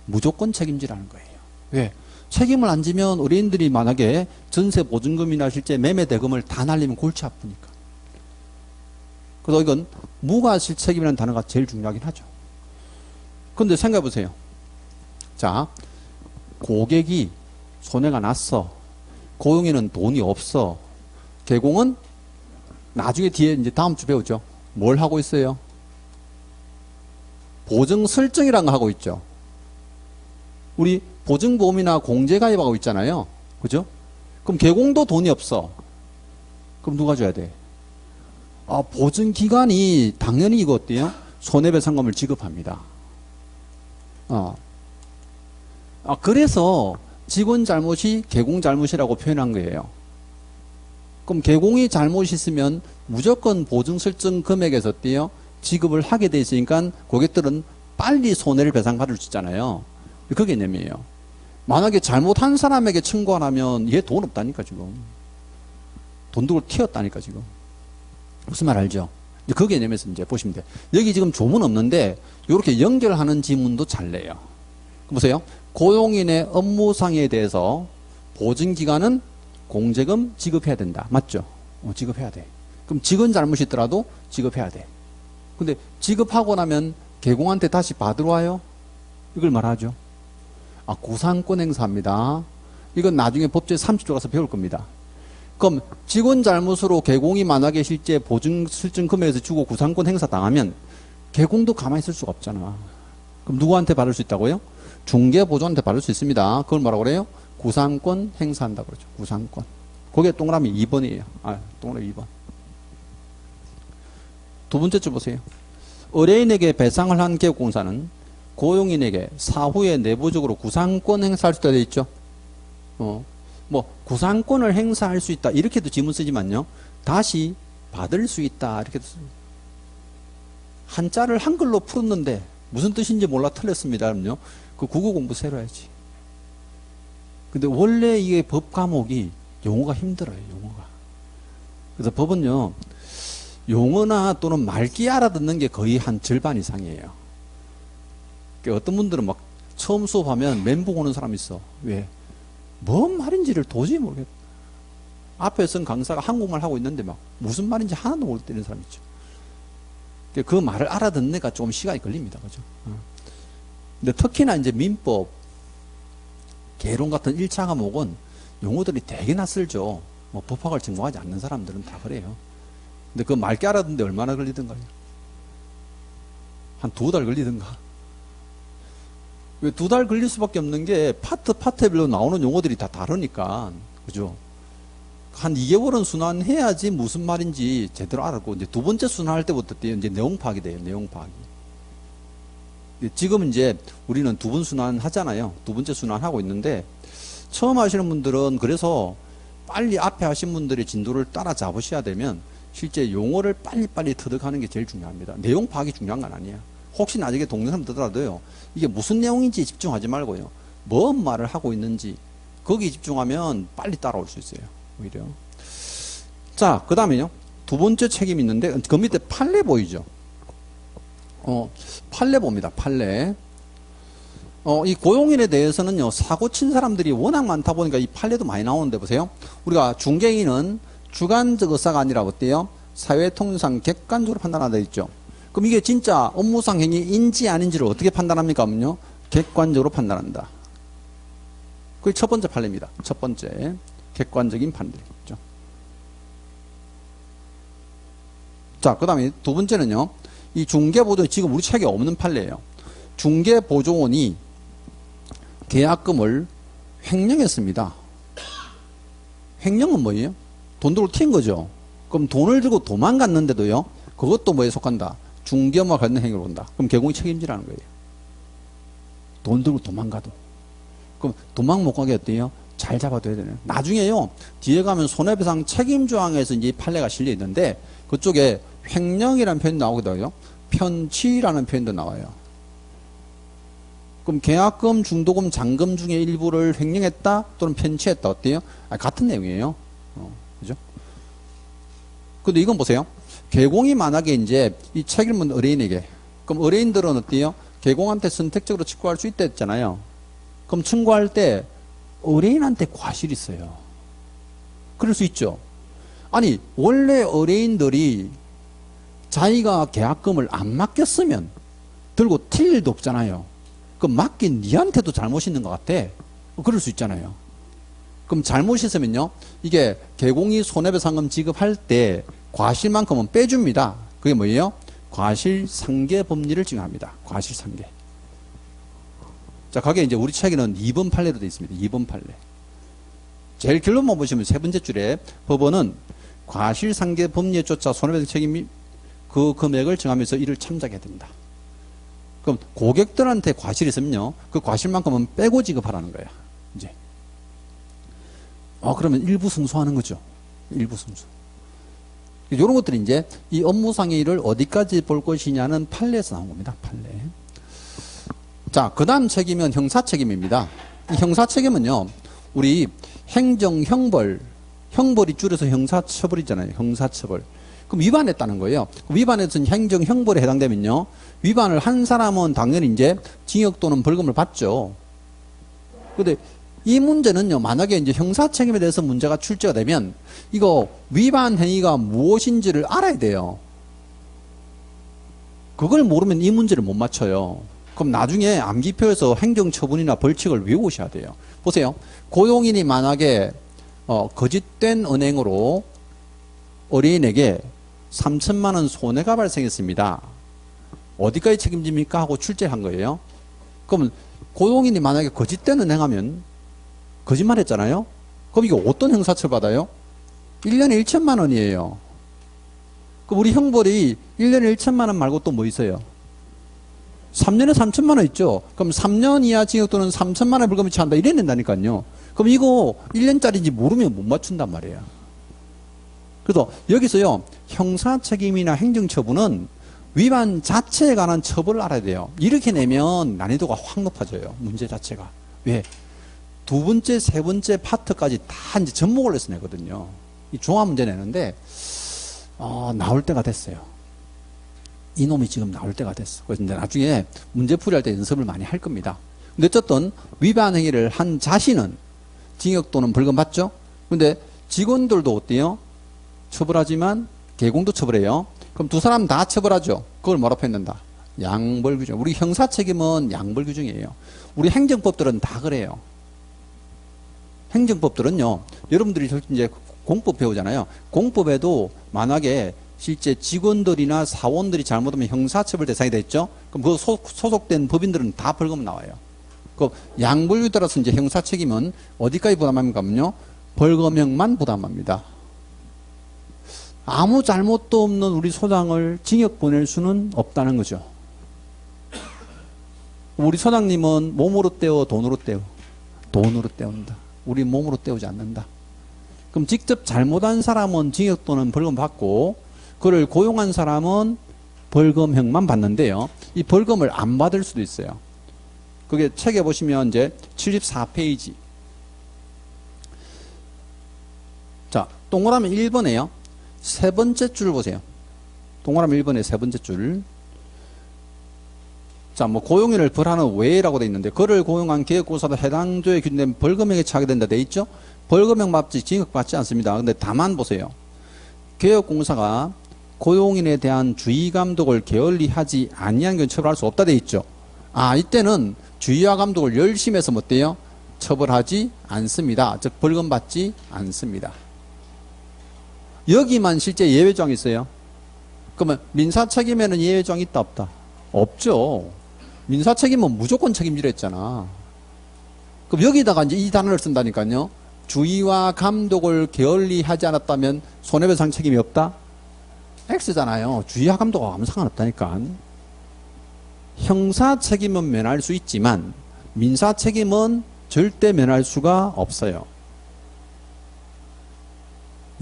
무조건 책임지라는 거예요. 왜? 책임을 안 지면 의뢰인들이 만약에 전세 보증금이나 실제 매매 대금을 다 날리면 골치 아프니까. 그래서 이건 무과실 책임이라는 단어가 제일 중요하긴 하죠. 그런데 생각해 보세요. 자, 고객이 손해가 났어. 고용인은 돈이 없어. 개공은 나중에 뒤에 이제 다음 주 배우죠. 뭘 하고 있어요? 보증 설정이라는 거 하고 있죠. 우리 보증보험이나 공제가입하고 있잖아요. 그죠? 그럼 개공도 돈이 없어. 그럼 누가 줘야 돼? 보증기관이 당연히 이거 어때요? 손해배상금을 지급합니다. 그래서 직원 잘못이 개공 잘못이라고 표현한 거예요. 그럼 개공이 잘못이 있으면 무조건 보증 설정 금액에서 어때요? 지급을 하게 돼 있으니까 고객들은 빨리 손해를 배상받을 수 있잖아요. 그 개념이에요. 만약에 잘못한 사람에게 청구 안 하면 얘 돈 없다니까 지금. 돈 들고 튀었다니까 지금. 무슨 말 알죠? 그 개념에서 이제 보시면 돼. 여기 지금 조문 없는데 이렇게 연결하는 지문도 잘 내요. 보세요. 고용인의 업무상에 대해서 보증기관은 공제금 지급해야 된다. 맞죠? 지급해야 돼. 그럼 직원 잘못이 있더라도 지급해야 돼. 근데 지급하고 나면 개공한테 다시 받으러 와요? 이걸 말하죠. 구상권 행사합니다. 이건 나중에 법제 30조 가서 배울 겁니다. 그럼 직원 잘못으로 개공이 만약에 실제 보증 설정 금액에서 주고 구상권 행사 당하면 개공도 가만히 있을 수가 없잖아. 그럼 누구한테 받을 수 있다고요? 중개보조한테 받을 수 있습니다. 그걸 뭐라고 그래요? 구상권 행사한다고 그러죠. 구상권. 거기에 동그라미 2번이에요. 동그라미 2번. 두 번째 줄 보세요. 의뢰인에게 배상을 한 개업공사는 고용인에게 사후에 내부적으로 구상권 행사할 수 있다 되어 있죠. 구상권을 행사할 수 있다 이렇게도 지문 쓰지만요. 다시 받을 수 있다 이렇게도 씁니다. 한자를 한글로 풀었는데 무슨 뜻인지 몰라 틀렸습니다. 그럼요. 그 국어 공부 새로 해야지. 근데 원래 이게 법 과목이 용어가 힘들어요. 용어가. 그래서 법은요. 용어나 또는 말귀 알아듣는 게 거의 한 절반 이상이에요. 그러니까 어떤 분들은 막 처음 수업하면 멘붕 오는 사람이 있어. 왜? 뭔 말인지를 도저히 모르겠다. 앞에 쓴 강사가 한국말 하고 있는데 막 무슨 말인지 하나도 모르겠다는 사람 있죠. 그 말을 알아듣는 애가 조금 시간이 걸립니다. 그죠? 근데 특히나 이제 민법, 개론 같은 1차 과목은 용어들이 되게 낯설죠. 법학을 전공하지 않는 사람들은 다 그래요. 근데 그 말귀 알아듣는데 얼마나 걸리던가요? 한 2달 걸리던가. 왜 2달 걸릴 수밖에 없는 게 파트별로 나오는 용어들이 다 다르니까. 그죠? 한 2개월은 순환해야지 무슨 말인지 제대로 알았고, 이제 두 번째 순환할 때부터 이제 내용 파악이 돼요. 내용 파악이. 지금 이제 우리는 2번 순환 하잖아요. 2번째 순환 하고 있는데, 처음 하시는 분들은 그래서 빨리 앞에 하신 분들의 진도를 따라 잡으셔야 되면 실제 용어를 빨리빨리 터득하는 게 제일 중요합니다. 내용 파악이 중요한 건 아니야. 혹시 나중에 동영상 뜨더라도요. 이게 무슨 내용인지 집중하지 말고요. 뭔 말을 하고 있는지 거기 집중하면 빨리 따라올 수 있어요. 오히려. 자, 그 다음에요. 두 번째 책임이 있는데 그 밑에 판례 보이죠? 판례 봅니다. 판례. 이 고용인에 대해서는요. 사고 친 사람들이 워낙 많다 보니까 이 판례도 많이 나오는데 보세요. 우리가 중개인은 주관적 의사가 아니라 어때요? 사회통상 객관적으로 판단한다 있죠. 그럼 이게 진짜 업무상 행위인지 아닌지를 어떻게 판단합니까? 하면요. 객관적으로 판단한다. 그게 첫 번째 판례입니다. 첫 번째. 객관적인 판례죠. 자, 그 다음에 두 번째는요. 이 중개보조, 지금 우리 책에 없는 판례예요. 중개보조원이 계약금을 횡령했습니다. 횡령은 뭐예요? 돈 들고 튄 거죠. 그럼 돈을 들고 도망갔는데도요. 그것도 뭐에 속한다? 중개업과 관련 행위로 본다. 그럼 개공이 책임지라는 거예요. 돈 들고 도망가도. 그럼 도망 못 가게 어때요? 잘 잡아둬야 되네요. 나중에요. 뒤에 가면 손해배상 책임 조항에서 이제 판례가 실려 있는데 그쪽에 횡령이라는 표현도 나오기도 하고요. 편취라는 표현도 나와요. 그럼 계약금, 중도금, 잔금 중에 일부를 횡령했다 또는 편취했다 어때요? 같은 내용이에요. 그죠? 근데 이건 보세요. 개공이 만약에 이제 이 책임은 의뢰인에게. 그럼 의뢰인들은 어때요? 개공한테 선택적으로 직구할 수 있다 했잖아요. 그럼 청구할 때 의뢰인한테 과실이 있어요. 그럴 수 있죠. 아니 원래 의뢰인들이 자기가 계약금을 안 맡겼으면 들고 튈 일도 없잖아요. 그럼 맡긴 니한테도 잘못 있는 것 같아. 그럴 수 있잖아요. 그럼 잘못 있으면요, 이게 개공이 손해배상금 지급할 때 과실만큼은 빼줍니다. 그게 뭐예요? 과실상계 법리를 적용합니다. 과실상계. 자, 거기에 이제 우리 책에는 2번 판례로 되어 있습니다. 2번 판례. 제일 결론만 보시면 세 번째 줄에 법원은 과실상계 법리에 쫓아 손해배상 책임이 그 금액을 정하면서 이를 참작해야 됩니다. 그럼 고객들한테 과실이 있으면요, 그 과실만큼은 빼고 지급하라는 거야. 이제. 그러면 일부 승소하는 거죠. 일부 승소. 이런 것들이 이제 이 업무상의 일을 어디까지 볼 것이냐는 판례에서 나온 겁니다. 판례. 자, 그 다음 책임은 형사책임입니다. 이 형사책임은요, 우리 행정, 형벌, 형벌이 줄여서 형사처벌이잖아요. 형사처벌. 그럼 위반했다는 거예요. 위반해서 행정, 형벌에 해당되면요, 위반을 한 사람은 당연히 이제 징역 또는 벌금을 받죠. 근데 이 문제는요, 만약에 이제 형사책임에 대해서 문제가 출제가 되면 이거 위반 행위가 무엇인지를 알아야 돼요. 그걸 모르면 이 문제를 못 맞춰요. 그럼 나중에 암기표에서 행정처분이나 벌칙을 외우셔야 돼요. 보세요. 고용인이 만약에 거짓된 은행으로 어린이에게 3천만 원 손해가 발생했습니다. 어디까지 책임집니까? 하고 출제한 거예요. 그러면 고용인이 만약에 거짓된 은행하면 거짓말 했잖아요. 그럼 이게 어떤 형사처벌 받아요? 1년에 1천만 원이에요. 그럼 우리 형벌이 1년에 1천만 원 말고 또 뭐 있어요? 3년에 3천만 원 있죠. 그럼 3년 이하 징역 또는 3천만 원 벌금을 처한다. 이래야 된다니까요. 그럼 이거 1년짜리인지 모르면 못 맞춘단 말이에요. 그래서 여기서요, 형사책임이나 행정처분은 위반 자체에 관한 처벌을 알아야 돼요. 이렇게 내면 난이도가 확 높아져요. 문제 자체가. 왜? 두 번째, 세 번째 파트까지 다 이제 접목을 해서 내거든요. 이 종합 문제 내는데, 나올 때가 됐어요. 이놈이 지금 나올 때가 됐어. 그래서 이제 나중에 문제풀이 할 때 연습을 많이 할 겁니다. 근데 어쨌든 위반 행위를 한 자신은 징역 또는 벌금 받죠? 근데 직원들도 어때요? 처벌하지만 개공도 처벌해요. 그럼 두 사람 다 처벌하죠. 그걸 뭐라고 표현한다? 양벌규정. 우리 형사책임은 양벌규정이에요. 우리 행정법들은 다 그래요. 행정법들은요, 여러분들이 이제 공법 배우잖아요. 공법에도 만약에 실제 직원들이나 사원들이 잘못하면 형사처벌 대상이 됐죠? 그럼 그 소속된 법인들은 다 벌금 나와요. 그 양벌규에 따라서 이제 형사책임은 어디까지 부담합니까? 하면요, 벌금형만 부담합니다. 아무 잘못도 없는 우리 소장을 징역 보낼 수는 없다는 거죠. 우리 소장님은 몸으로 떼어 돈으로 떼어. 돈으로 떼운다. 우리 몸으로 떼우지 않는다. 그럼 직접 잘못한 사람은 징역 또는 벌금 받고 그를 고용한 사람은 벌금형만 받는데요. 이 벌금을 안 받을 수도 있어요. 그게 책에 보시면 이제 74페이지. 자, 동그라미 1번에요. 세 번째 줄 보세요. 동그라미 1번의 세 번째 줄. 자, 뭐 고용인을 벌하는 외라고 돼 있는데 그를 고용한 기획공사도 해당 조에 규정된 벌금형에 처하게 된다 돼 있죠. 벌금형 받지 징역 받지 않습니다. 근데 다만 보세요. 기획공사가 고용인에 대한 주의 감독을 게을리하지 아니한 경우 처벌할 수 없다 돼 있죠. 이때는 주의와 감독을 열심히 해서 뭐 어때요? 처벌하지 않습니다. 즉 벌금 받지 않습니다. 여기만 실제 예외조항이 있어요. 그러면 민사책임에는 예외조항이 있다 없다? 없죠. 민사책임은 무조건 책임지려 했잖아. 그럼 여기다가 이제 이 단어를 쓴다니까요. 주의와 감독을 게을리하지 않았다면 손해배상 책임이 없다? X잖아요. 주의와 감독과 아무 상관없다니까. 형사책임은 면할 수 있지만 민사책임은 절대 면할 수가 없어요.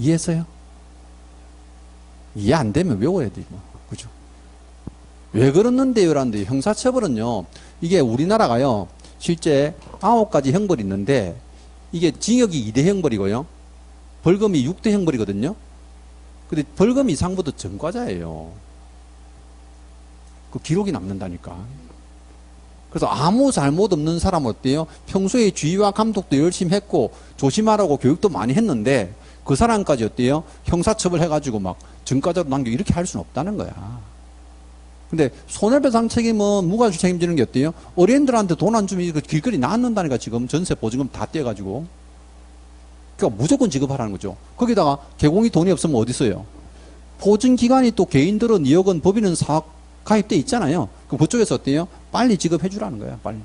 이해했어요? 이해 안 되면 외워야 돼, 뭐. 그죠? 왜 그러는데요? 라는데, 형사처벌은요, 이게 우리나라가요, 실제 9가지 형벌이 있는데, 이게 징역이 2대 형벌이고요, 벌금이 6대 형벌이거든요. 근데 벌금 이상부터 전과자예요. 그 기록이 남는다니까. 그래서 아무 잘못 없는 사람 어때요? 평소에 주의와 감독도 열심히 했고, 조심하라고 교육도 많이 했는데, 그 사람까지 어때요? 형사처벌 해가지고 막 전과자로 남기고 이렇게 할 수는 없다는 거야. 근데 손해배상 책임은 무과실 책임지는 게 어때요? 어린이들한테 돈 안 주면 이거 길거리 나앉는다니까 지금 전세 보증금 다 떼가지고. 그러니까 무조건 지급하라는 거죠. 거기다가 개공이 돈이 없으면 어디 있어요? 보증기관이 또 개인들은 2억 원, 법인은 4억 가입돼 있잖아요. 그럼 그쪽에서 어때요? 빨리 지급해 주라는 거야, 빨리.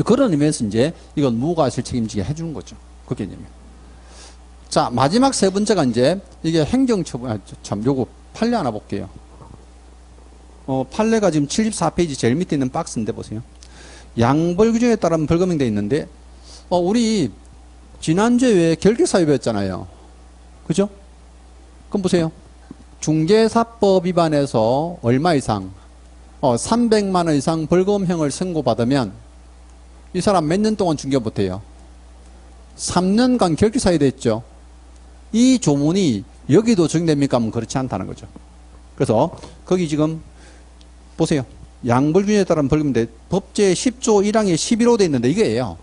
그런 의미에서 이제 이건 무과실 책임지게 해주는 거죠. 그 개념이에요. 자, 마지막 세 번째가 이제 이게 행정처분, 요거 판례 하나 볼게요. 판례가 지금 74페이지 제일 밑에 있는 박스인데 보세요. 양벌 규정에 따른 벌금형 돼 있는데, 우리 지난주에 왜 결격사유 배웠잖아요. 그죠? 그럼 보세요. 중개사법 위반해서 얼마 이상, 300만 원 이상 벌금형을 선고받으면 이 사람 몇 년 동안 중개 못해요? 3년간 결격사유 됐죠. 이 조문이 여기도 적용됩니까? 하면 그렇지 않다는 거죠. 그래서 거기 지금 보세요. 양벌균에 따른 벌금인데 법제 10조 1항에 11호 돼 있는데 이게예요.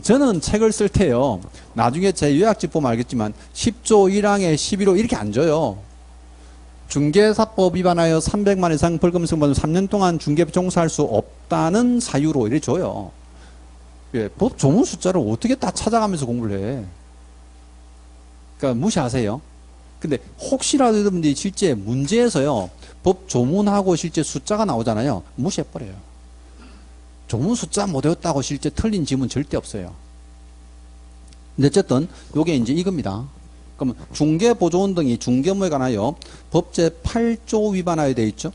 저는 책을 쓸 때요. 나중에 제 요약집 보면 알겠지만 10조 1항에 11호 이렇게 안 줘요. 중개사법 위반하여 300만 이상 벌금 선고받으면 3년 동안 중개 종사할 수 없다는 사유로 이렇게 줘요. 예, 법 조문 숫자를 어떻게 다 찾아가면서 공부를 해. 그러니까 무시하세요. 근데 혹시라도 여러분들이 실제 문제에서요. 법 조문하고 실제 숫자가 나오잖아요. 무시해버려요. 조문 숫자 못 외웠다고 실제 틀린 지문 절대 없어요. 근데 어쨌든 요게 이제 이겁니다. 그러면 중개보조원 등이 중개업무에 관하여 법제 8조 위반하여 되어 있죠.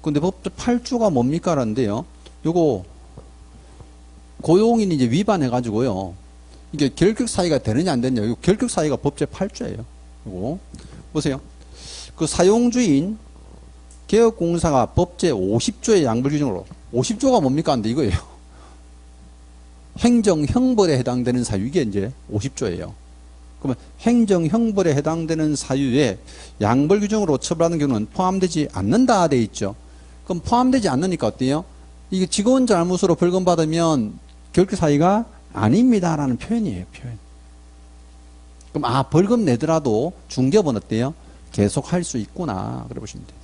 근데 법제 8조가 뭡니까? 라는데요. 요거 고용인이 이제 위반해 가지고요. 이게 결격 사유가 되느냐 안 되느냐. 이 결격 사유가 법제 8조예요. 요거 보세요. 그 사용주인 개업공사가 법제 50조의 양벌 규정으로 50조가 뭡니까? 근데 이거예요. 행정형벌에 해당되는 사유 이게 이제 50조예요. 그러면 행정형벌에 해당되는 사유에 양벌 규정으로 처벌하는 경우는 포함되지 않는다 돼 있죠. 그럼 포함되지 않으니까 어때요? 이게 직원 잘못으로 벌금 받으면 결격 사유가 아닙니다라는 표현이에요. 표현. 그럼 벌금 내더라도 중개업은 어때요? 계속 할 수 있구나. 그래 보시면 돼요.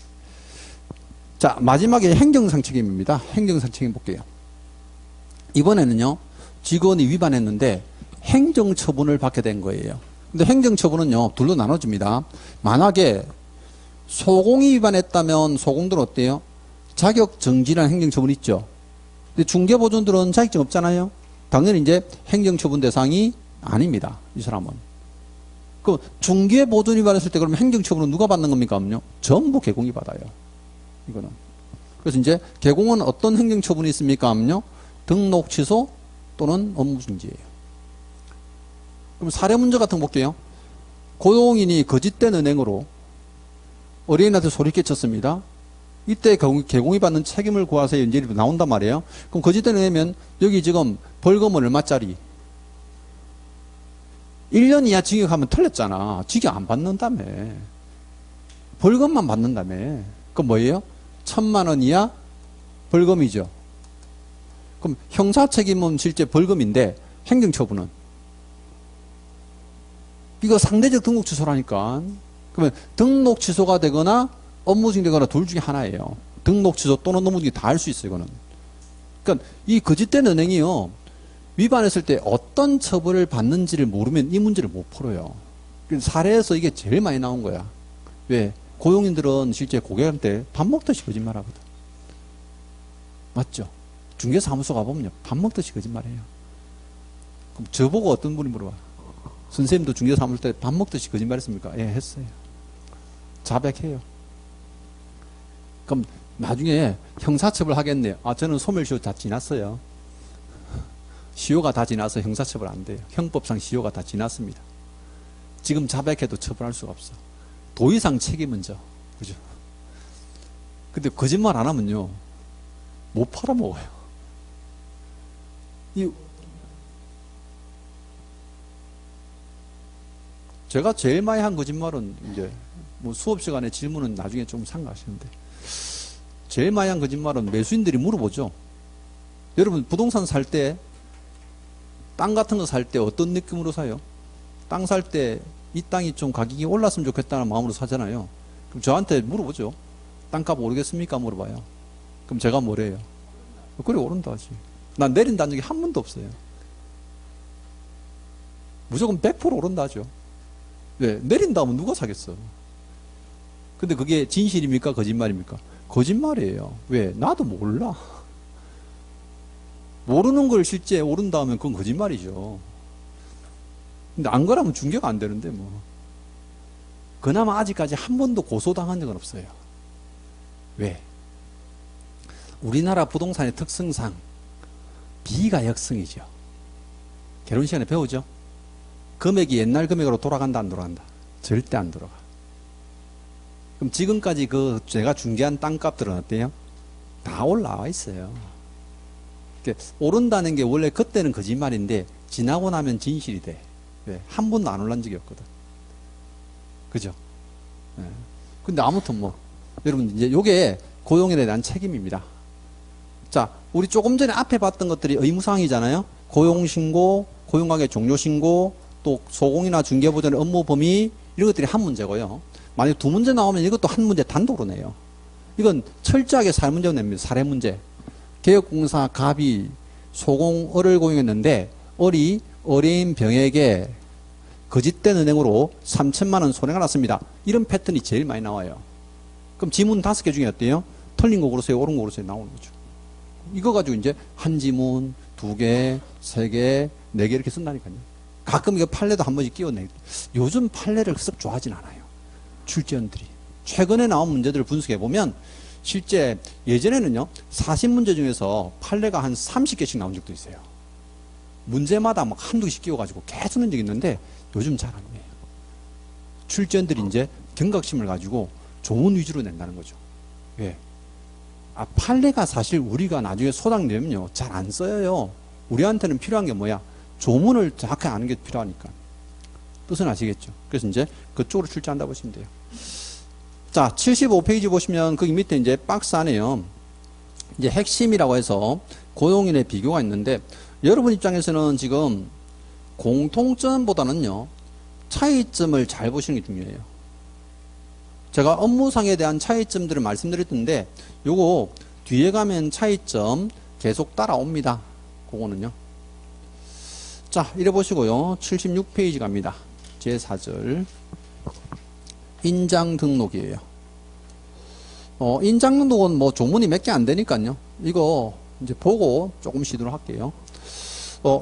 자, 마지막에 행정상 책임입니다. 행정상 책임 볼게요. 이번에는요. 직원이 위반했는데 행정처분을 받게 된 거예요. 근데 행정처분은요. 둘로 나눠집니다. 만약에 소공이 위반했다면 소공들은 어때요? 자격정지라는 행정처분이 있죠. 근데 중개보존들은 자격증 없잖아요. 당연히 이제 행정처분 대상이 아닙니다. 이 사람은. 그럼 중개보존 위반했을 때 그러면 행정처분은 누가 받는 겁니까? 전부 개공이 받아요. 이거는. 그래서 이제 개공은 어떤 행정처분이 있습니까? 등록 취소 또는 업무 중지예요. 그럼 사례 문제 같은 거 볼게요. 고용인이 거짓된 은행으로 어린이한테 소리 끼쳤습니다. 이때 개공이 받는 책임을 구하세요. 이제 나온단 말이에요. 그럼 거짓된 은행이면 여기 지금 벌금은 얼마짜리? 1년 이하 징역하면 틀렸잖아. 징역 안 받는다며. 벌금만 받는다며. 그럼 뭐예요? 1,000만 원 이하 벌금이죠. 그럼 형사책임은 실제 벌금인데 행정처분은? 이거 상대적 등록 취소라니까. 그러면 등록 취소가 되거나 업무 중지되거나 둘 중에 하나예요. 등록 취소 또는 업무 중지 다 할 수 있어요. 이거는. 그러니까 이 거짓된 은행이요. 위반했을 때 어떤 처벌을 받는지를 모르면 이 문제를 못 풀어요. 사례에서 이게 제일 많이 나온 거야. 왜? 고용인들은 실제 고객한테 밥 먹듯이 거짓말 하거든. 맞죠? 중개사무소 가보면 밥 먹듯이 거짓말해요. 그럼 저보고 어떤 분이 물어봐. 선생님도 중개사무소 때 밥 먹듯이 거짓말했습니까? 예, 했어요. 자백해요. 그럼 나중에 형사처벌 하겠네요. 저는 소멸시효 다 지났어요. 시효가 다 지나서 형사처벌 안 돼요. 형법상 시효가 다 지났습니다. 지금 자백해도 처벌할 수가 없어. 도의상 책임은 져. 그죠? 근데 거짓말 안 하면요. 못 팔아먹어요. 제가 제일 많이 한 거짓말은 이제 뭐 수업 시간에 질문은 나중에 좀 상가하시는데 제일 많이 한 거짓말은 매수인들이 물어보죠. 여러분 부동산 살 때 땅 같은 거 살 때 어떤 느낌으로 사요? 땅 살 때 이 땅이 좀 가격이 올랐으면 좋겠다는 마음으로 사잖아요. 그럼 저한테 물어보죠. 땅값 오르겠습니까? 물어봐요. 그럼 제가 뭐래요? 그래, 오른다 하지. 난 내린다는 적이 한 번도 없어요. 무조건 100% 오른다 하죠. 왜? 내린다 하면 누가 사겠어? 근데 그게 진실입니까? 거짓말입니까? 거짓말이에요. 왜? 나도 몰라. 모르는 걸 실제 오른다 하면 그건 거짓말이죠. 근데 안 그러면 중개가 안 되는데 뭐. 그나마 아직까지 한 번도 고소당한 적은 없어요. 왜? 우리나라 부동산의 특성상 비가역성이죠. 결혼 시간에 배우죠? 금액이 옛날 금액으로 돌아간다, 안 돌아간다? 절대 안 돌아가. 그럼 지금까지 제가 중개한 땅값들은 어때요? 다 올라와 있어요. 오른다는 게 원래 그때는 거짓말인데 지나고 나면 진실이 돼. 왜? 한 번도 안 올란 적이 없거든. 그죠? 네. 근데 아무튼 뭐 여러분 이제 요게 고용인에 대한 책임입니다. 자, 우리 조금 전에 앞에 봤던 것들이 의무사항이잖아요. 고용신고, 고용관계 종료신고, 또 소공이나 중개보전의 업무 범위, 이런 것들이 한 문제고요. 만약 두 문제 나오면 이것도 한 문제 단독으로 내요. 이건 철저하게 사례 문제로 냅니다. 사례 문제. 개혁공사 갑이 소공 을을 고용했는데 을이 의뢰인 병에게 거짓된 은행으로 3천만 원 손해가 났습니다. 이런 패턴이 제일 많이 나와요. 그럼 지문 5개 중에 어때요? 틀린 거 고르세요, 옳은 거 고르세요, 나오는 거죠. 이거 가지고 이제 한 지문, 2개, 3개, 4개 이렇게 쓴다니까요. 가끔 이거 판례도 한 번씩 끼워내요. 요즘 판례를 썩 좋아하진 않아요. 출제원들이. 최근에 나온 문제들을 분석해 보면 실제 예전에는요, 40문제 중에서 판례가 한 30개씩 나온 적도 있어요. 문제마다 막 한두 개씩 끼워가지고 계속 낸 적이 있는데 요즘 잘 안 내요. 출제원들이 이제 경각심을 가지고 조문 위주로 낸다는 거죠. 왜? 판례가 사실 우리가 나중에 소장 내면요, 잘 안 써요. 우리한테는 필요한 게 뭐야? 조문을 정확하게 아는 게 필요하니까. 뜻은 아시겠죠? 그래서 이제 그쪽으로 출제한다 보시면 돼요. 자, 75페이지 보시면 거기 밑에 이제 박스 안에요. 이제 핵심이라고 해서 고용인의 비교가 있는데 여러분 입장에서는 지금 공통점보다는요, 차이점을 잘 보시는 게 중요해요. 제가 업무상에 대한 차이점들을 말씀드렸던데 요거 뒤에 가면 차이점 계속 따라옵니다. 그거는요. 자, 이래 보시고요. 76페이지 갑니다. 제4절. 인장 등록이에요. 인장 등록은 뭐 조문이 몇 개 안 되니까요. 이거 이제 보고 조금 시도를 할게요.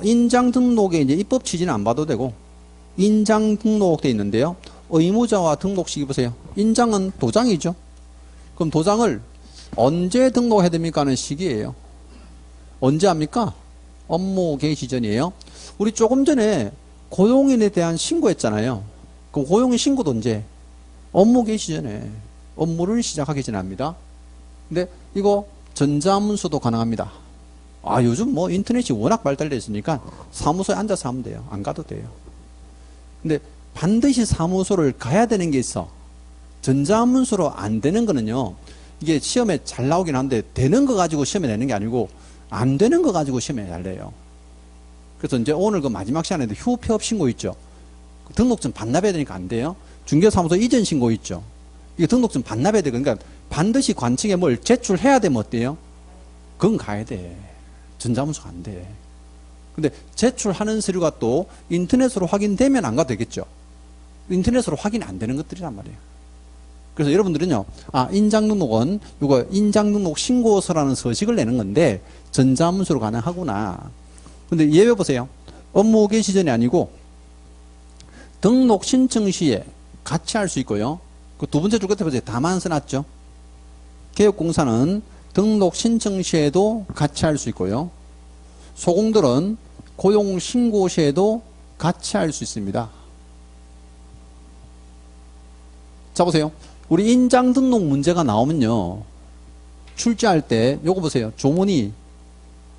인장 등록에 이제 입법 취지는 안 봐도 되고, 인장 등록돼 있는데요. 의무자와 등록식이 보세요. 인장은 도장이죠. 그럼 도장을 언제 등록해야 됩니까? 하는 시기예요. 언제 합니까? 업무 개시 전이에요. 우리 조금 전에 고용인에 대한 신고했잖아요. 그 고용인 신고도 언제? 업무 개시 전에. 업무를 시작하기 전에 합니다. 근데 이거 전자문서도 가능합니다. 요즘 뭐 인터넷이 워낙 발달되어 있으니까 사무소에 앉아서 하면 돼요. 안 가도 돼요. 근데 반드시 사무소를 가야 되는 게 있어. 전자문서로 안 되는 거는요, 이게 시험에 잘 나오긴 한데 되는 거 가지고 시험에 내는 게 아니고 안 되는 거 가지고 시험에 잘 내요. 그래서 이제 오늘 그 마지막 시간에도 휴폐업 신고 있죠. 등록증 반납해야 되니까 안 돼요. 중개사무소 이전 신고 있죠. 이거 등록증 반납해야 돼. 그러니까 반드시 관청에 뭘 제출해야 되면 어때요? 그건 가야 돼. 전자문서가 안 돼. 근데 제출하는 서류가 또 인터넷으로 확인되면 안 가도 되겠죠. 인터넷으로 확인이 안 되는 것들이란 말이에요. 그래서 여러분들은요, 인장등록은 이거 인장등록 신고서라는 서식을 내는 건데 전자문서로 가능하구나. 근데 예외 보세요. 업무 개시 전이 아니고 등록 신청 시에 같이 할 수 있고요. 그 두 번째 줄 끝에 보세요. 다만 써놨죠. 개혁공사는 등록 신청 시에도 같이 할 수 있고요. 소공들은 고용 신고 시에도 같이 할 수 있습니다. 자, 보세요. 우리 인장 등록 문제가 나오면요, 출제할 때 요거 보세요. 조문이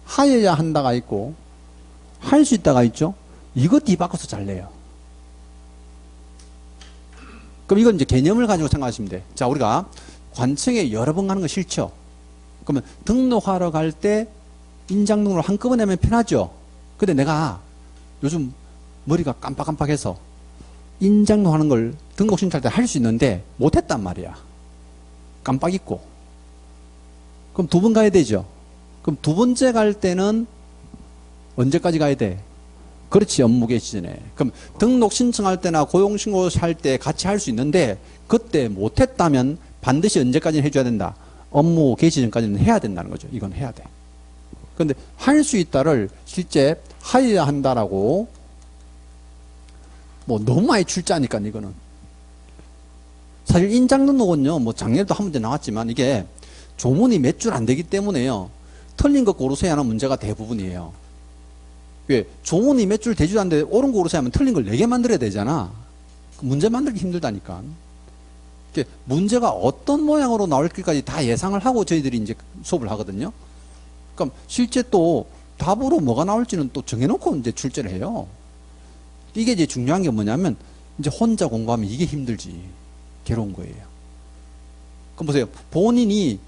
하여야 한다가 있고 할 수 있다가 있죠. 이거 뒤바꿔서 잘 내요. 그럼 이건 이제 개념을 가지고 생각하시면 돼. 자, 우리가 관청에 여러 번 가는 거 싫죠? 그러면 등록하러 갈 때 인장 등록을 한꺼번에 하면 편하죠? 근데 내가 요즘 머리가 깜빡깜빡해서 인장로 하는 걸 등록 신청할 때 할 수 있는데 못했단 말이야. 깜빡 잊고. 그럼 두 번 가야 되죠. 그럼 두 번째 갈 때는 언제까지 가야 돼? 그렇지, 업무 개시 전에. 그럼 등록 신청할 때나 고용신고 할 때 같이 할 수 있는데 그때 못했다면 반드시 언제까지는 해줘야 된다. 업무 개시 전까지는 해야 된다는 거죠. 이건 해야 돼. 그런데 할 수 있다를 실제 하여야 한다라고 뭐 너무 많이 출제하니까 이거는. 사실 인장 등록은요, 뭐 작년에도 한 문제 나왔지만 이게 조문이 몇 줄 안 되기 때문에요. 틀린 거 고르세요 하는 문제가 대부분이에요. 왜? 조문이 몇 줄 되지도 않는데 옳은 거 고르세요 하면 틀린 걸 4개 만들어야 되잖아. 문제 만들기 힘들다니까. 문제가 어떤 모양으로 나올지까지 다 예상을 하고 저희들이 이제 수업을 하거든요. 그럼 실제 또 답으로 뭐가 나올지는 또 정해놓고 이제 출제를 해요. 이게 이제 중요한 게 뭐냐면 이제 혼자 공부하면 이게 힘들지. 괴로운 거예요. 그럼 보세요. 본인이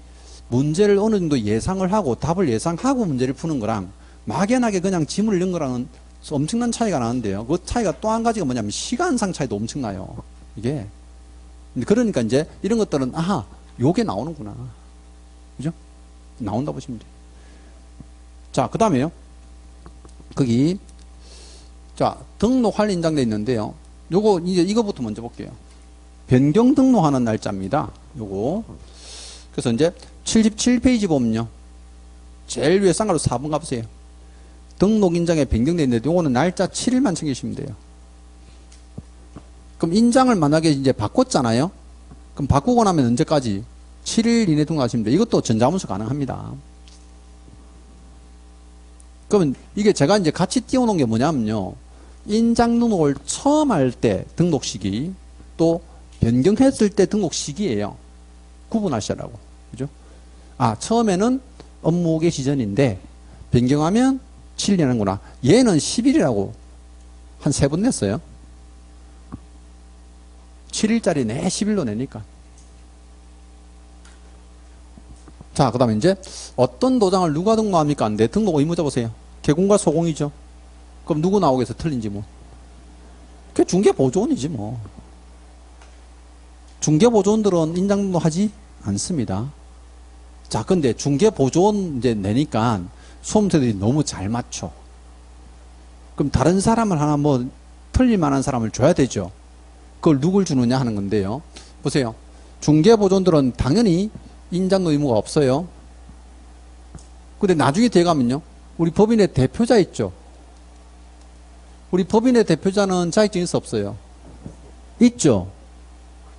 문제를 어느 정도 예상을 하고 답을 예상하고 문제를 푸는 거랑 막연하게 그냥 지문을 넣은 거랑은 엄청난 차이가 나는데요. 그 차이가 또 한 가지가 뭐냐면 시간상 차이도 엄청나요. 이게. 그러니까 이제 이런 것들은 아하, 요게 나오는구나. 그죠? 나온다 보시면 돼요. 자, 그 다음에요. 거기 자, 등록 할인 인장돼 있는데요. 요거 이제 이거부터 먼저 볼게요. 변경 등록하는 날짜입니다. 요거. 그래서 이제 77페이지 보면요. 제일 위에 쌍가루 4번 가보세요. 등록 인장에 변경돼 있는데 요거는 날짜 7일만 챙기시면 돼요. 그럼 인장을 만약에 이제 바꿨잖아요. 그럼 바꾸고 나면 언제까지? 7일 이내 등록하시면 돼요. 이것도 전자문서 가능합니다. 그러면 이게 제가 이제 같이 띄워놓은 게 뭐냐면요. 인장 등록을 처음 할 때 등록 시기, 또 변경했을 때 등록 시기예요. 구분하시라고. 그죠? 아, 처음에는 업무 개시 전인데 변경하면 7일 하는구나. 얘는 10일이라고 한 3번 냈어요. 7일짜리 내 10일로 내니까. 자, 그 다음에 이제 어떤 도장을 누가 등록합니까? 내 등록 의무자 보세요. 개공과 소공이죠. 그럼 누구 나오겠어? 틀린지 뭐. 그 중개보조원이지 뭐. 중개보조원들은 인장 등록하지 않습니다. 자, 근데 중개보조원 이제 내니까 수험생들이 너무 잘 맞춰. 그럼 다른 사람을 하나 뭐 틀릴 만한 사람을 줘야 되죠. 그걸 누굴 주느냐 하는 건데요. 보세요. 중개보조원들은 당연히 인장도 의무가 없어요. 근데 나중에 돼가면요. 우리 법인의 대표자 있죠. 우리 법인의 대표자는 자격증 있어 없어요? 있죠.